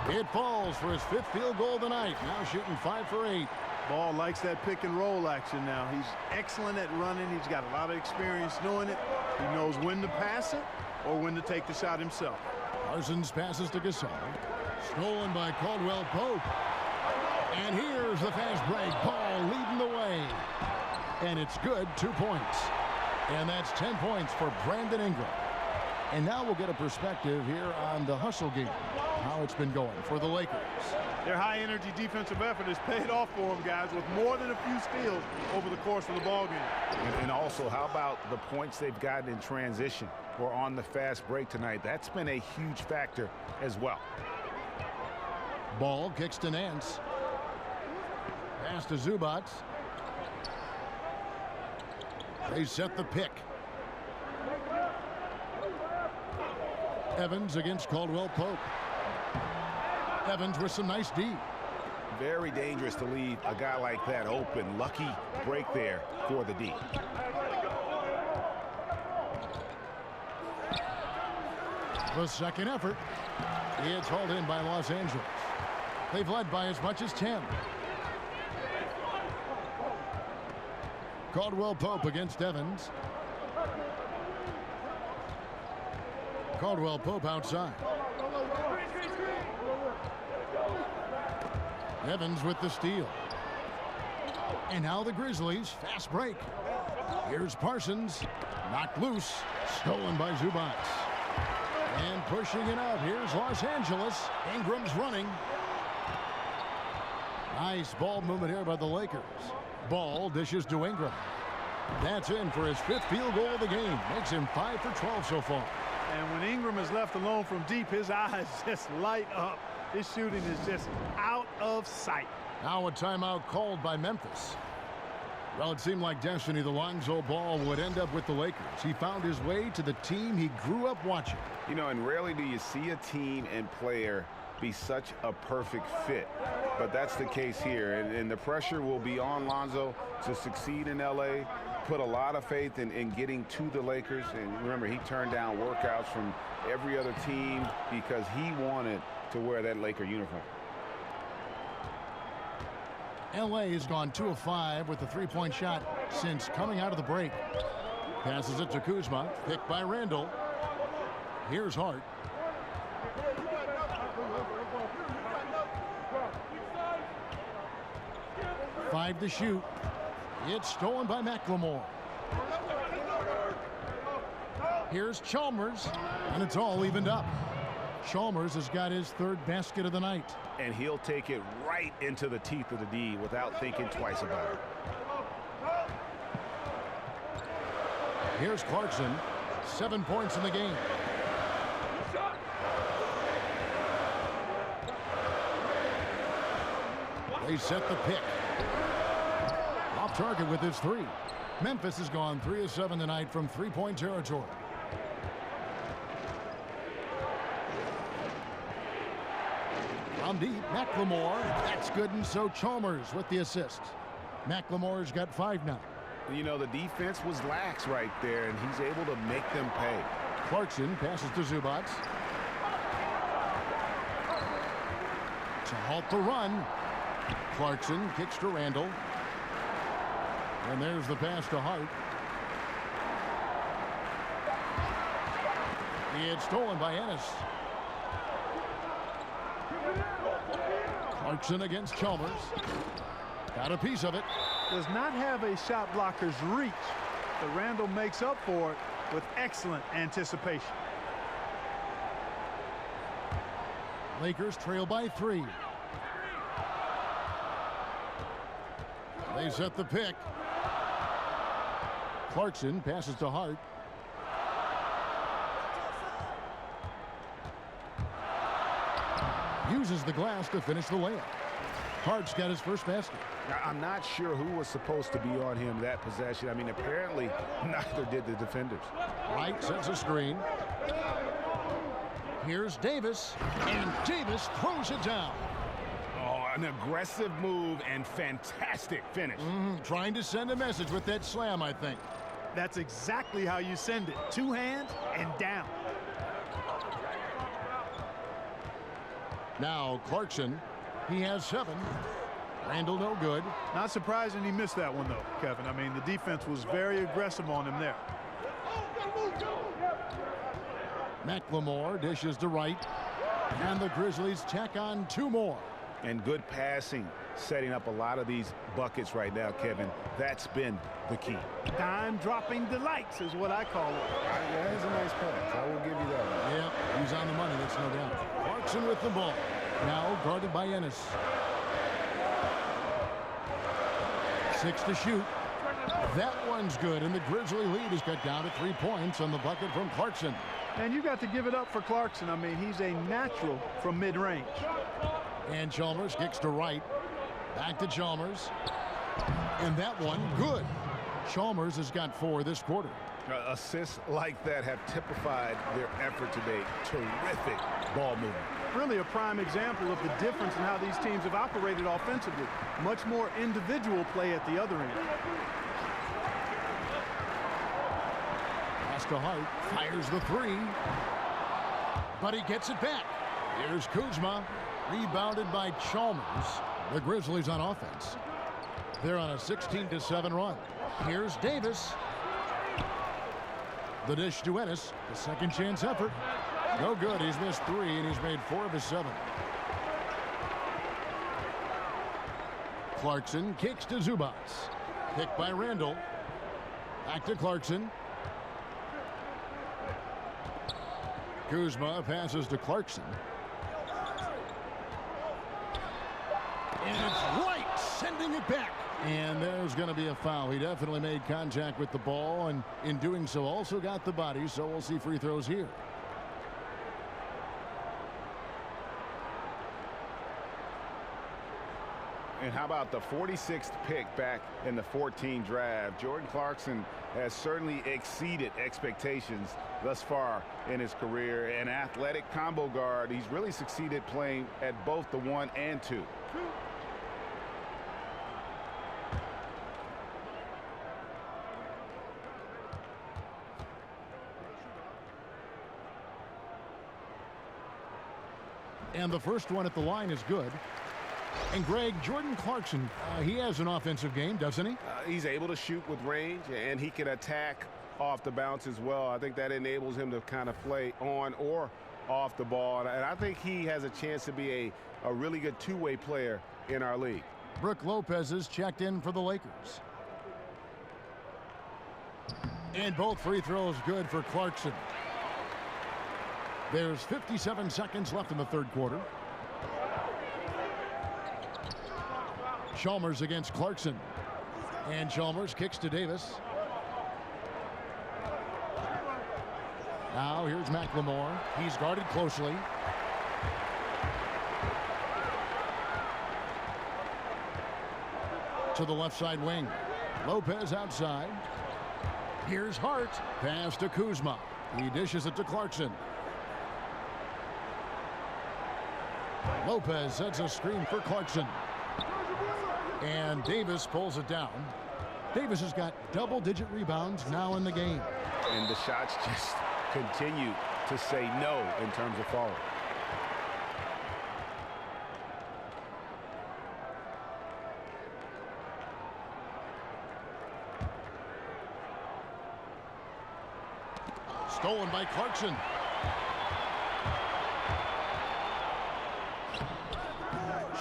It falls for his 5th field goal of the night. Now shooting 5 for 8. Ball likes that pick and roll action now. He's excellent at running. He's got a lot of experience doing it. He knows when to pass it or when to take the shot himself. Parsons passes to Gasol. Stolen by Caldwell Pope. And here's the fast break. Ball leading the way. And it's good. 2 points. And that's 10 points for Brandon Ingram. And now we'll get a perspective here on the hustle game, how it's been going for the Lakers. Their high-energy defensive effort has paid off for them, guys, with more than a few steals over the course of the ball game. And also, how about the points they've gotten in transition or on the fast break tonight? That's been a huge factor as well. Ball kicks to Nance. Pass to Zubac. They set the pick. Evans against Caldwell Pope. Evans with some nice D. Very dangerous to leave a guy like that open. Lucky break there for the D. The second effort. It's hauled in by Los Angeles. They've led by as much as 10. Caldwell Pope against Evans. Caldwell Pope outside. Evans with the steal. And now the Grizzlies. Fast break. Here's Parsons. Knocked loose. Stolen by Zubac. And pushing it out. Here's Los Angeles. Ingram's running. Nice ball movement here by the Lakers. Ball dishes to Ingram. That's in for his 5th field goal of the game. Makes him 5 for 12 so far. And when Ingram is left alone from deep, his eyes just light up. His shooting is just out of sight. Now a timeout called by Memphis. Well, it seemed like destiny. The Lonzo Ball would end up with the Lakers. He found his way to the team he grew up watching. You know, and rarely do you see a team and player be such a perfect fit. But that's the case here. And the pressure will be on Lonzo to succeed in L.A., put a lot of faith in getting to the Lakers. And remember, he turned down workouts from every other team because he wanted to wear that Laker uniform. L.A. has gone 2 of 5 with the 3-point shot since coming out of the break. Passes it to Kuzma. Picked by Randall. Here's Hart. Five to shoot. It's stolen by McLemore. Here's Chalmers, and it's all evened up. Chalmers has got his 3rd basket of the night. And he'll take it right into the teeth of the D without thinking twice about it. Here's Clarkson. 7 points in the game. They set the pick. Off target with his 3. Memphis has gone 3 of 7 tonight from 3-point territory. From deep, McLemore. That's good, and so Chalmers with the assist. McLemore's got 5 now. You know, the defense was lax right there, and he's able to make them pay. Clarkson passes to Zubac. To halt the run. Clarkson kicks to Randall. And there's the pass to Hart. It's stolen by Ennis. Clarkson against Chalmers. Got a piece of it. Does not have a shot blocker's reach, but Randall makes up for it with excellent anticipation. Lakers trail by 3. They set the pick. Clarkson passes to Hart. Uses the glass to finish the layup. Hart's got his first basket. Now, I'm not sure who was supposed to be on him that possession. I mean, apparently neither did the defenders. Wright sets a screen. Here's Davis, and Davis throws it down. Oh, an aggressive move and fantastic finish. Trying to send a message with that slam, I think. That's exactly how you send it. Two hands and down. Now Clarkson, he has 7. Randall no good. Not surprising he missed that one, though, Kevin. I mean, the defense was very aggressive on him there. McLemore dishes to right. And the Grizzlies tack on 2 more. And good passing, setting up a lot of these buckets right now, Kevin. That's been the key. Dime-dropping delights is what I call it. Yeah, that's a nice pass. I will give you that. Yeah, he's on the money, that's no doubt. Clarkson with the ball. Now guarded by Ennis. 6 to shoot. That one's good, and the Grizzly lead is cut down to 3 points on the bucket from Clarkson. And you got to give it up for Clarkson. I mean, he's a natural from mid-range. And Chalmers kicks to right. Back to Chalmers. And that one, good. Chalmers has got 4 this quarter. Assists like that have typified their effort today. Terrific ball movement. Really a prime example of the difference in how these teams have operated offensively. Much more individual play at the other end. Pass to Hart, fires the 3. But he gets it back. Here's Kuzma, rebounded by Chalmers. The Grizzlies on offense. They're on a 16-7 run. Here's Davis. The dish to Ennis, the second chance effort. No good, he's missed 3 and he's made 4 of his 7. Clarkson kicks to Zubats. Picked by Randall. Back to Clarkson. Kuzma passes to Clarkson. And it's right, sending it back. And there's going to be a foul. He definitely made contact with the ball, and in doing so also got the body, so we'll see free throws here. And how about the 46th pick back in the 14 draft? Jordan Clarkson has certainly exceeded expectations thus far in his career. An athletic combo guard. He's really succeeded playing at both the 1 and 2. And the first one at the line is good. And Greg, Jordan Clarkson, he has an offensive game, doesn't he? He's able to shoot with range, and he can attack off the bounce as well. I think that enables him to kind of play on or off the ball. And I think he has a chance to be a really good two-way player in our league. Brook Lopez is checked in for the Lakers. And both free throws good for Clarkson. There's 57 seconds left in the third quarter. Chalmers against Clarkson. And Chalmers kicks to Davis. Now here's McLemore. He's guarded closely. To the left side wing. Lopez outside. Here's Hart. Pass to Kuzma. He dishes it to Clarkson. Lopez sets a screen for Clarkson. And Davis pulls it down. Davis has got double-digit rebounds now in the game. And the shots just continue to say no in terms of falling. Stolen by Clarkson.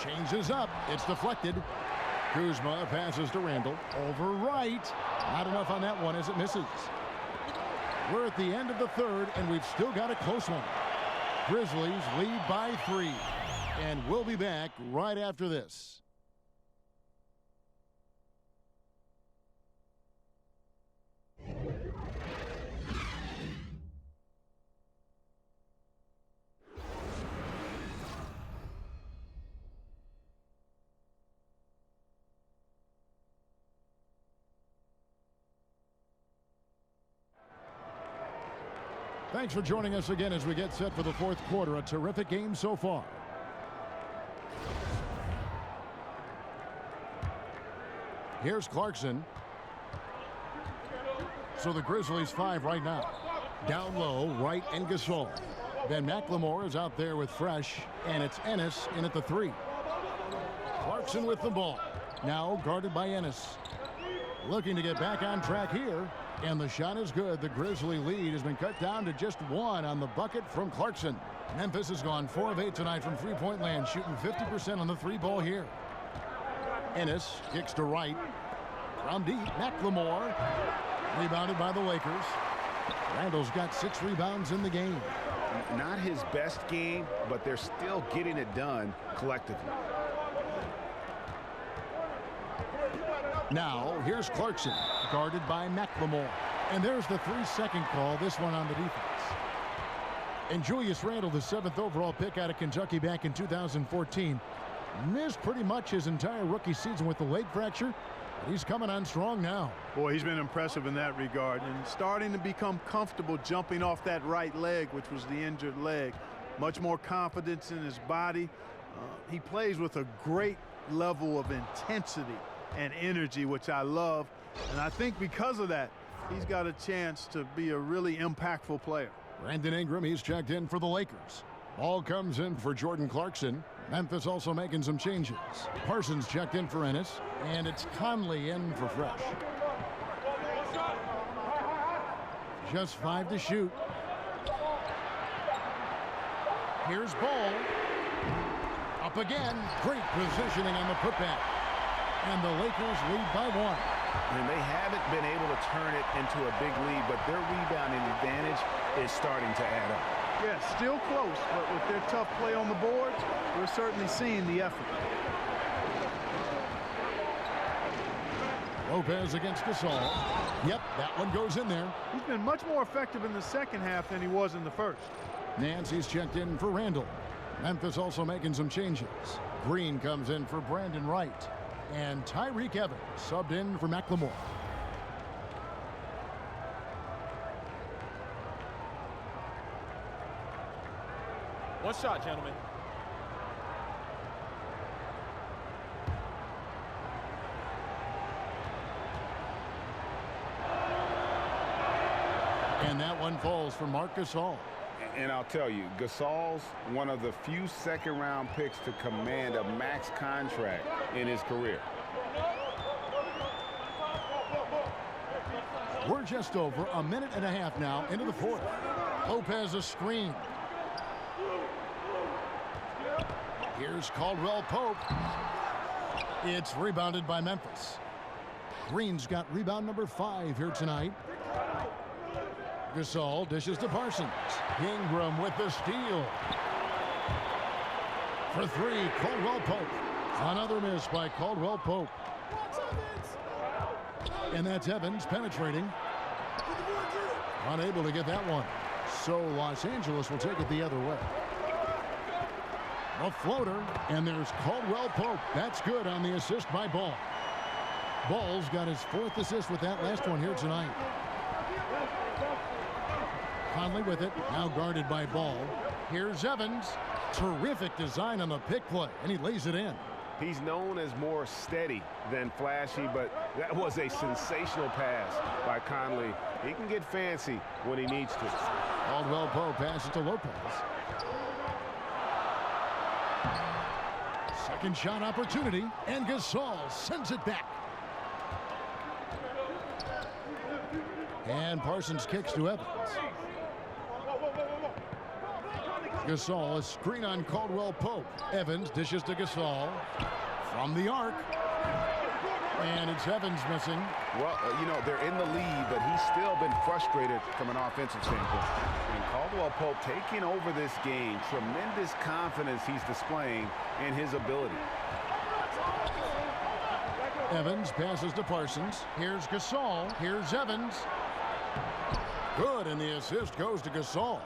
Changes up. It's deflected. Kuzma passes to Randall. Over right. Not enough on that one as it misses. We're at the end of the third, and we've still got a close one. Grizzlies lead by 3. And we'll be back right after this. Thanks for joining us again as we get set for the fourth quarter. A terrific game so far. Here's Clarkson. So the Grizzlies 5 right now. Down low, Wright and Gasol. Then McLemore is out there with Fresh, and it's Ennis in at the 3. Clarkson with the ball. Now guarded by Ennis. Looking to get back on track here, and the shot is good. The Grizzly lead has been cut down to just 1 on the bucket from Clarkson. Memphis has gone 4 of 8 tonight from three-point land, shooting 50% on the 3-ball here. Ennis kicks to Wright. From deep, McLemore. Rebounded by the Lakers. Randall's got 6 rebounds in the game. Not his best game, but they're still getting it done collectively. Now, here's Clarkson, guarded by McLemore. And there's the 3-second call, this one on the defense. And Julius Randle, the 7th overall pick out of Kentucky back in 2014, missed pretty much his entire rookie season with the leg fracture. But he's coming on strong now. Boy, he's been impressive in that regard and starting to become comfortable jumping off that right leg, which was the injured leg. Much more confidence in his body. He plays with a great level of intensity and energy, which I love. And I think because of that, he's got a chance to be a really impactful player. Brandon Ingram, he's checked in for the Lakers. Ball comes in for Jordan Clarkson. Memphis also making some changes. Parsons checked in for Ennis, and it's Conley in for Fresh. Just 5 to shoot. Here's Ball. Up again. Great positioning on the putback. And the Lakers lead by 1. And they haven't been able to turn it into a big lead, but their rebounding advantage is starting to add up. Yeah, still close, but with their tough play on the boards, we're certainly seeing the effort. Lopez against Gasol. Yep, that one goes in there. He's been much more effective in the second half than he was in the first. Nancy's checked in for Randall. Memphis also making some changes. Green comes in for Brandon Wright. And Tyreek Evans subbed in for McLemore. One shot, gentlemen. And that one falls for Marc Gasol. And I'll tell you, Gasol's one of the few second-round picks to command a max contract in his career. We're just over a minute and a half now into the 4th. Lopez a screen. Here's Caldwell Pope. It's rebounded by Memphis. Green's got rebound number 5 here tonight. Gasol dishes to Parsons. Ingram with the steal. For 3, Caldwell Pope. Another miss by Caldwell Pope. And that's Evans penetrating. Unable to get that one. So Los Angeles will take it the other way. A floater, and there's Caldwell Pope. That's good on the assist by Ball. Ball's got his 4th assist with that last one here tonight. Conley with it, now guarded by Ball. Here's Evans. Terrific design on the pick play, and he lays it in. He's known as more steady than flashy, but that was a sensational pass by Conley. He can get fancy when he needs to. Caldwell Pope passes to Lopez. Second shot opportunity, and Gasol sends it back. And Parsons kicks to Evans. Gasol, a screen on Caldwell Pope. Evans dishes to Gasol from the arc. And it's Evans missing. Well, you know, they're in the lead, but he's still been frustrated from an offensive standpoint. And Caldwell Pope taking over this game. Tremendous confidence he's displaying in his ability. Evans passes to Parsons. Here's Gasol. Here's Evans. Good, and the assist goes to Gasol.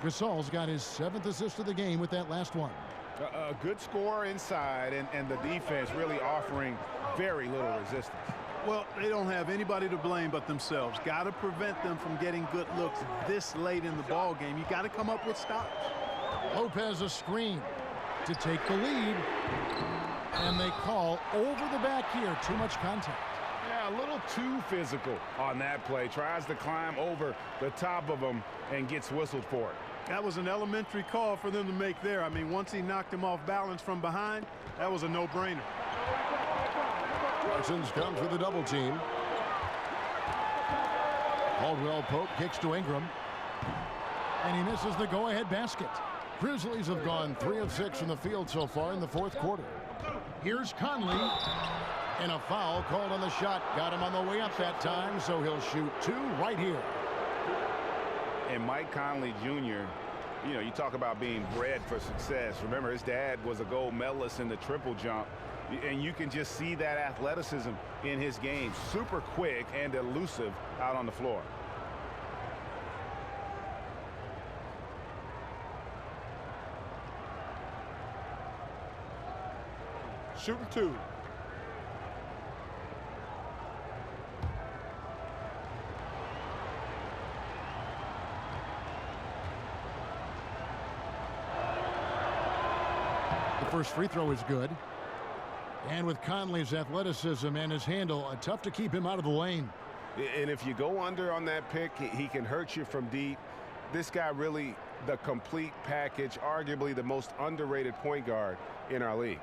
Gasol's got his 7th assist of the game with that last one. A good score inside, and the defense really offering very little resistance. Well, they don't have anybody to blame but themselves. Got to prevent them from getting good looks this late in the ball game. You got to come up with stops. Lopez a screen to take the lead. And they call over the back here. Too much contact. Yeah, a little too physical on that play. Tries to climb over the top of him and gets whistled for it. That was an elementary call for them to make there. I mean, once he knocked him off balance from behind, that was a no-brainer. Parsons comes with a double team. Caldwell Pope kicks to Ingram. And he misses the go-ahead basket. Grizzlies have gone 3 of 6 from the field so far in the fourth quarter. Here's Conley. And a foul called on the shot. Got him on the way up that time, so he'll shoot 2 right here. And Mike Conley Jr., you know, you talk about being bred for success. Remember, his dad was a gold medalist in the triple jump. And you can just see that athleticism in his game. Super quick and elusive out on the floor. Shooting 2. The first free throw is good. And with Conley's athleticism and his handle, tough to keep him out of the lane. And if you go under on that pick, he can hurt you from deep. This guy really the complete package, arguably the most underrated point guard in our league.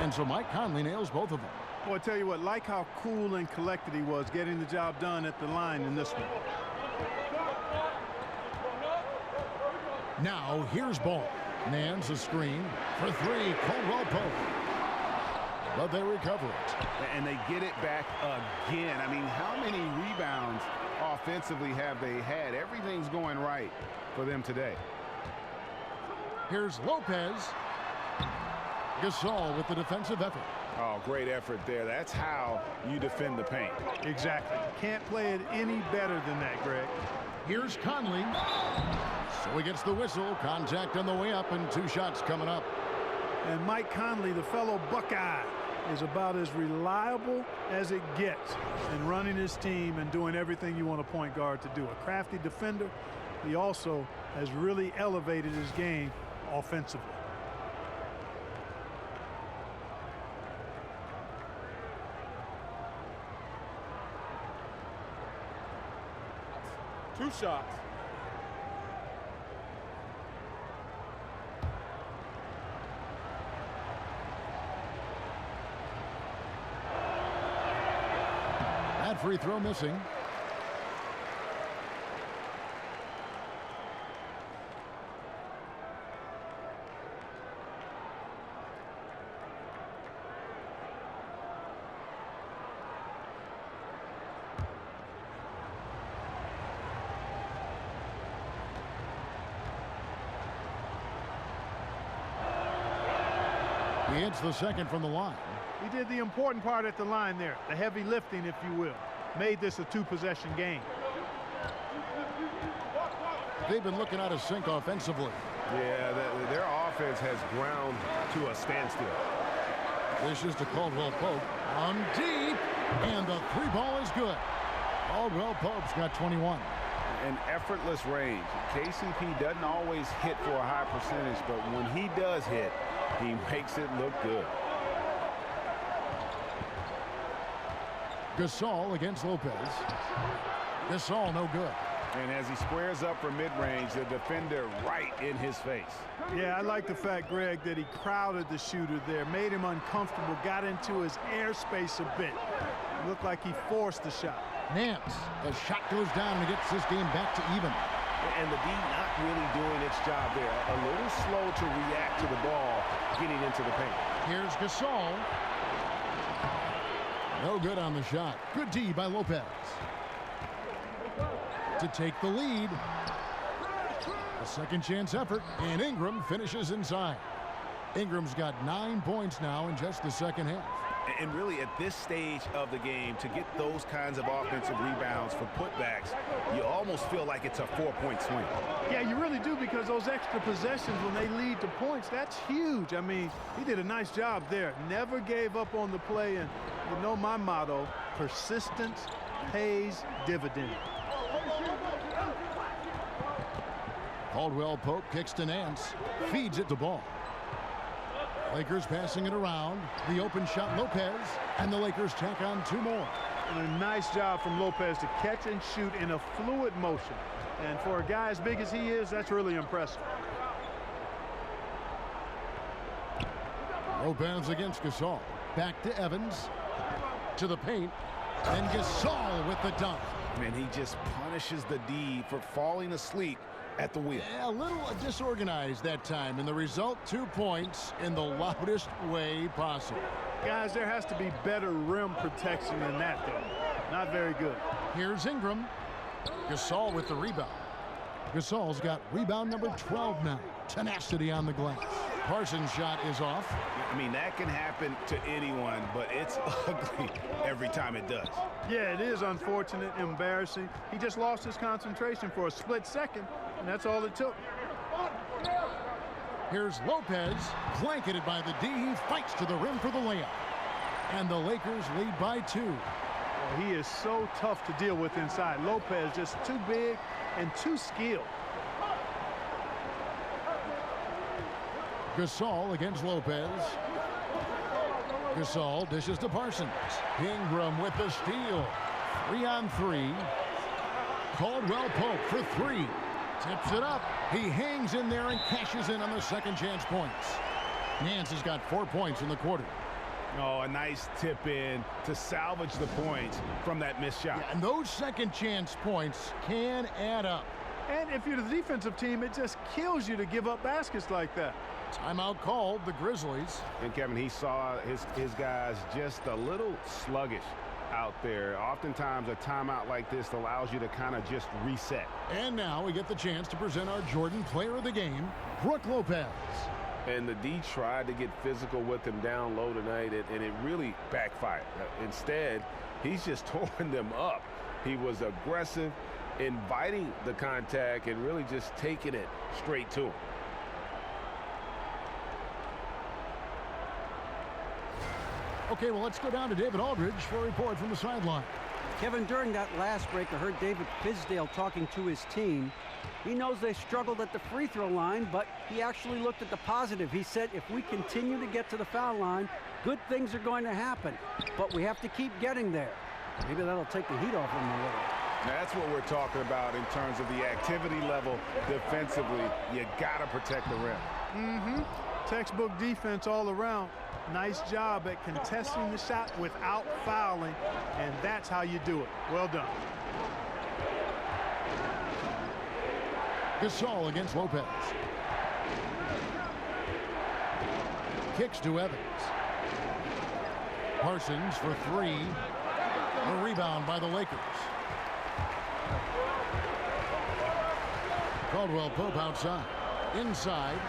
And so Mike Conley nails both of them. Well, I tell you what, like how cool and collected he was getting the job done at the line in this one. Now here's Ball. Mans a screen for 3. Caldwell Pope. But they recover it. And they get it back again. I mean, how many rebounds offensively have they had? Everything's going right for them today. Here's Lopez. Gasol with the defensive effort. Oh, great effort there. That's how you defend the paint. Exactly. Can't play it any better than that, Greg. Here's Conley. So he gets the whistle. Contact on the way up and 2 shots coming up. And Mike Conley, the fellow Buckeye, is about as reliable as it gets in running his team and doing everything you want a point guard to do. A crafty defender. He also has really elevated his game offensively. Two shots. That free throw missing. He hits the second from the line. He did the important part at the line there, the heavy lifting, if you will. Made this a 2-possession game. They've been looking out of sync offensively. Yeah, their offense has ground to a standstill. This is to Caldwell Pope. On deep, and the 3-ball is good. Caldwell Pope's got 21. An effortless range. KCP doesn't always hit for a high percentage, but when he does hit, he makes it look good. Gasol against Lopez. Gasol no good. And as he squares up for mid-range, the defender right in his face. Yeah, I like the fact, Greg, that he crowded the shooter there, made him uncomfortable, got into his airspace a bit. Looked like he forced the shot. Nance, the shot goes down and gets this game back to even. And the D not really doing its job there. A little slow to react to the ball getting into the paint. Here's Gasol. No good on the shot. Good D by Lopez. To take the lead. A second chance effort, and Ingram finishes inside. Ingram's got 9 points now in just the second half. And really at this stage of the game, to get those kinds of offensive rebounds for putbacks, you almost feel like it's a 4-point swing. Yeah, you really do, because those extra possessions when they lead to points, that's huge. I mean, he did a nice job there. Never gave up on the play, and you know my motto, persistence pays dividends. Caldwell Pope kicks to Nance. Feeds it to Ball. Lakers passing it around. The open shot, Lopez. And the Lakers tack on 2 more. And a nice job from Lopez to catch and shoot in a fluid motion. And for a guy as big as he is, that's really impressive. Lopez against Gasol. Back to Evans. To the paint. And Gasol with the dunk. Man, he just punishes the D for falling asleep at the wheel. Yeah, a little disorganized that time. And the result, 2 points in the loudest way possible. Guys, there has to be better rim protection than that, though. Not very good. Here's Ingram. Gasol with the rebound. Gasol's got rebound number 12 now. Tenacity on the glass. Parsons' shot is off. I mean, that can happen to anyone, but it's ugly every time it does. Yeah, it is unfortunate, embarrassing. He just lost his concentration for a split second, and that's all it took. Here's Lopez, blanketed by the D. He fights to the rim for the layup. And the Lakers lead by 2. Well, he is so tough to deal with inside. Lopez just too big and too skilled. Gasol against Lopez. Gasol dishes to Parsons. Ingram with the steal. 3 on 3. Caldwell Pope for 3. Tips it up. He hangs in there and cashes in on the second chance points. Nance has got 4 points in the quarter. Oh, a nice tip in to salvage the points from that missed shot. Yeah, and those second chance points can add up. And if you're the defensive team, it just kills you to give up baskets like that. Timeout called, the Grizzlies. And Kevin, he saw his guys just a little sluggish out there. Oftentimes a timeout like this allows you to kind of just reset. And now we get the chance to present our Jordan Player of the Game, Brook Lopez. And the D tried to get physical with him down low tonight, and it really backfired. Instead, he's just tore them up. He was aggressive, inviting the contact, and really just taking it straight to him. Okay, well, let's go down to David Aldridge for a report from the sideline. Kevin, during that last break, I heard David Fizdale talking to his team. He knows they struggled at the free throw line, but he actually looked at the positive. He said, if we continue to get to the foul line, good things are going to happen. But we have to keep getting there. Maybe that'll take the heat off him a little. Now, that's what we're talking about in terms of the activity level defensively. You got to protect the rim. Textbook defense all around. Nice job at contesting the shot without fouling, and that's how you do it. Well done. Gasol against Lopez. Kicks to Evans. Parsons for 3. A rebound by the Lakers. Caldwell Pope outside. Inside.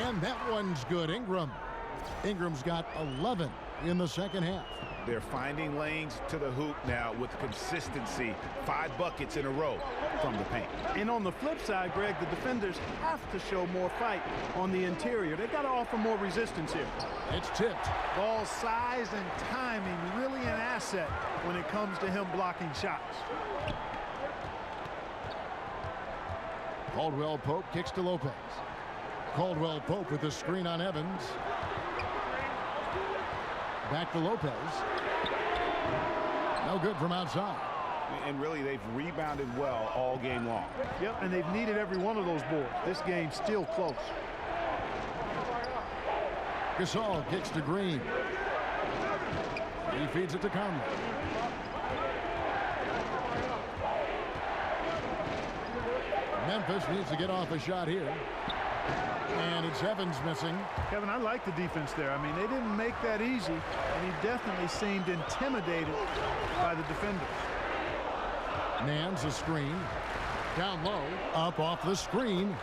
And that one's good. Ingram's got 11 in the second half. They're finding lanes to the hoop now with consistency. 5 buckets in a row from the paint. And on the flip side, Greg, the defenders have to show more fight on the interior. They've got to offer more resistance here. It's tipped. Ball size and timing really an asset when it comes to him blocking shots. Caldwell Pope kicks to Lopez. Caldwell Pope with the screen on Evans. Back to Lopez. No good from outside. And really, they've rebounded well all game long. Yep, and they've needed every one of those boards. This game's still close. Gasol kicks to Green. He feeds it to Conley. Memphis needs to get off a shot here. And it's Evans missing. Kevin, I like the defense there. I mean, they didn't make that easy, and he definitely seemed intimidated by the defenders. Nance a screen. Down low. Up off the screen.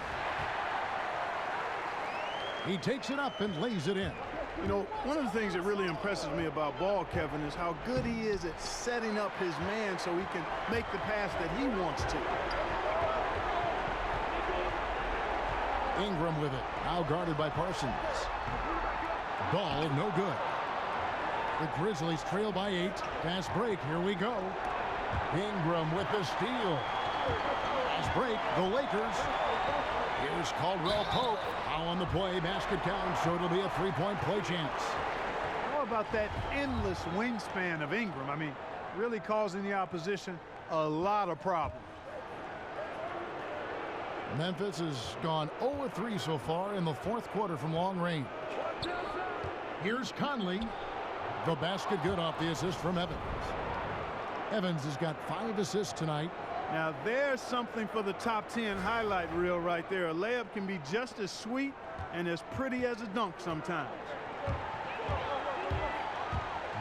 He takes it up and lays it in. You know, one of the things that really impresses me about Ball, Kevin, is how good he is at setting up his man so he can make the pass that he wants to. Ingram with it. Now guarded by Parsons. Ball no good. The Grizzlies trail by 8. Fast break. Here we go. Ingram with the steal. Fast break, the Lakers. Here's Caldwell Pope. Foul on the play, basket count, so it'll be a three-point play chance. How about that endless wingspan of Ingram? I mean, really causing the opposition a lot of problems. Memphis has gone 0-3 so far in the fourth quarter from long range. Here's Conley. The basket good off the assist from Evans. Evans has got 5 assists tonight. Now there's something for the top 10 highlight reel right there. A layup can be just as sweet and as pretty as a dunk sometimes.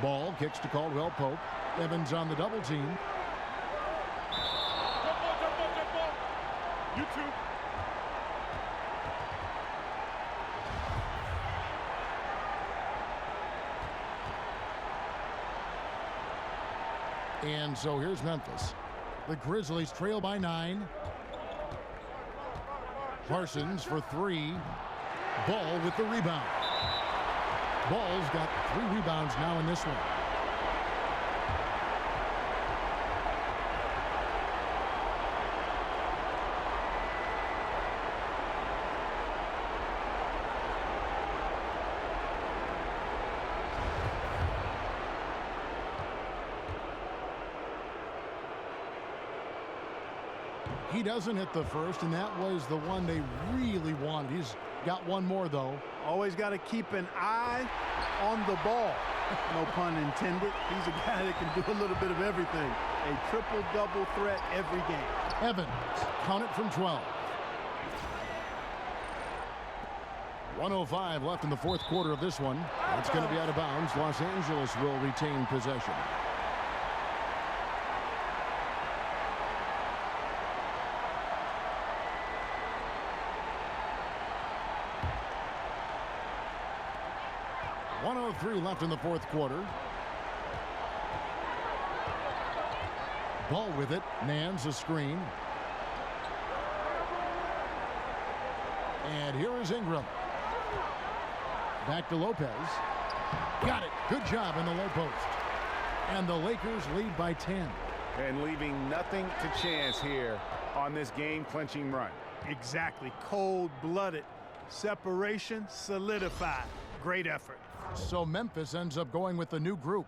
Ball kicks to Caldwell Pope. Evans on the double team. YouTube. And so here's Memphis. The Grizzlies trail by 9. Parsons for 3. Ball with the rebound. Ball's got 3 rebounds now in this one. He doesn't hit the first, and that was the one they really wanted. He's got one more, though. Always got to keep an eye on the ball. No pun intended. He's a guy that can do a little bit of everything. A triple-double threat every game. Evans, count it from 12. 1:05 left in the fourth quarter of this one. It's going to be out of bounds. Los Angeles will retain possession. .03 left in the fourth quarter. Ball with it. Nance a screen. And here is Ingram. Back to Lopez. Got it. Good job in the low post. And the Lakers lead by 10. And leaving nothing to chance here on this game-clinching run. Exactly. Cold-blooded. Separation solidified. Great effort. So Memphis ends up going with the new group.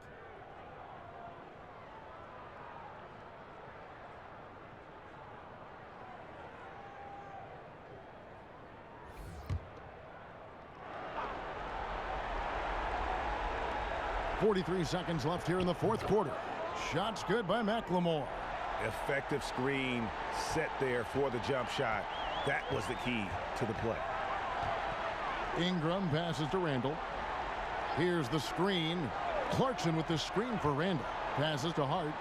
.43 seconds left here in the fourth quarter. Shots good by McLemore. Effective screen set there for the jump shot. That was the key to the play. Ingram passes to Randall. Here's the screen. Clarkson with the screen for Randall. Passes to Hart.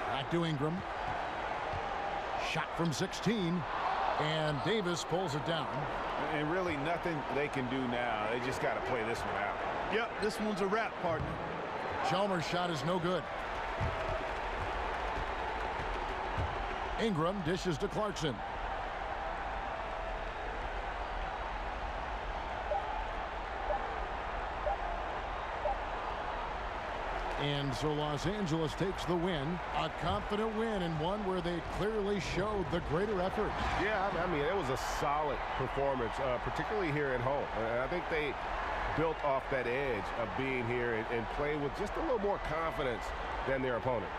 Back to Ingram. Shot from 16. And Davis pulls it down. And really nothing they can do now. They just got to play this one out. Yep, this one's a wrap, partner. Chalmers' shot is no good. Ingram dishes to Clarkson. And so Los Angeles takes the win. A confident win, and one where they clearly showed the greater effort. Yeah, I mean, it was a solid performance, particularly here at home. I think they built off that edge of being here and play with just a little more confidence than their opponent.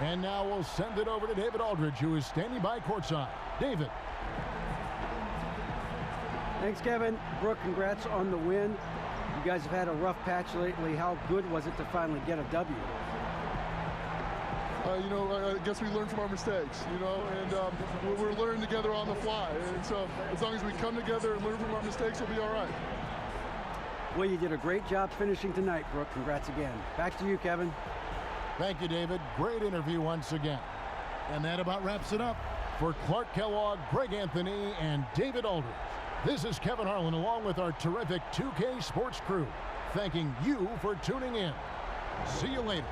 And now we'll send it over to David Aldridge, who is standing by courtside. David. Thanks, Kevin. Brooke, congrats on the win. You guys have had a rough patch lately. How good was it to finally get a W? I guess we learn from our mistakes, and we're learning together on the fly. And so as long as we come together and learn from our mistakes, we'll be all right. Well, you did a great job finishing tonight, Brooke. Congrats again. Back to you, Kevin. Thank you, David. Great interview once again. And that about wraps it up. For Clark Kellogg, Greg Anthony, and David Aldridge, this is Kevin Harlan along with our terrific 2K Sports crew, thanking you for tuning in. See you later.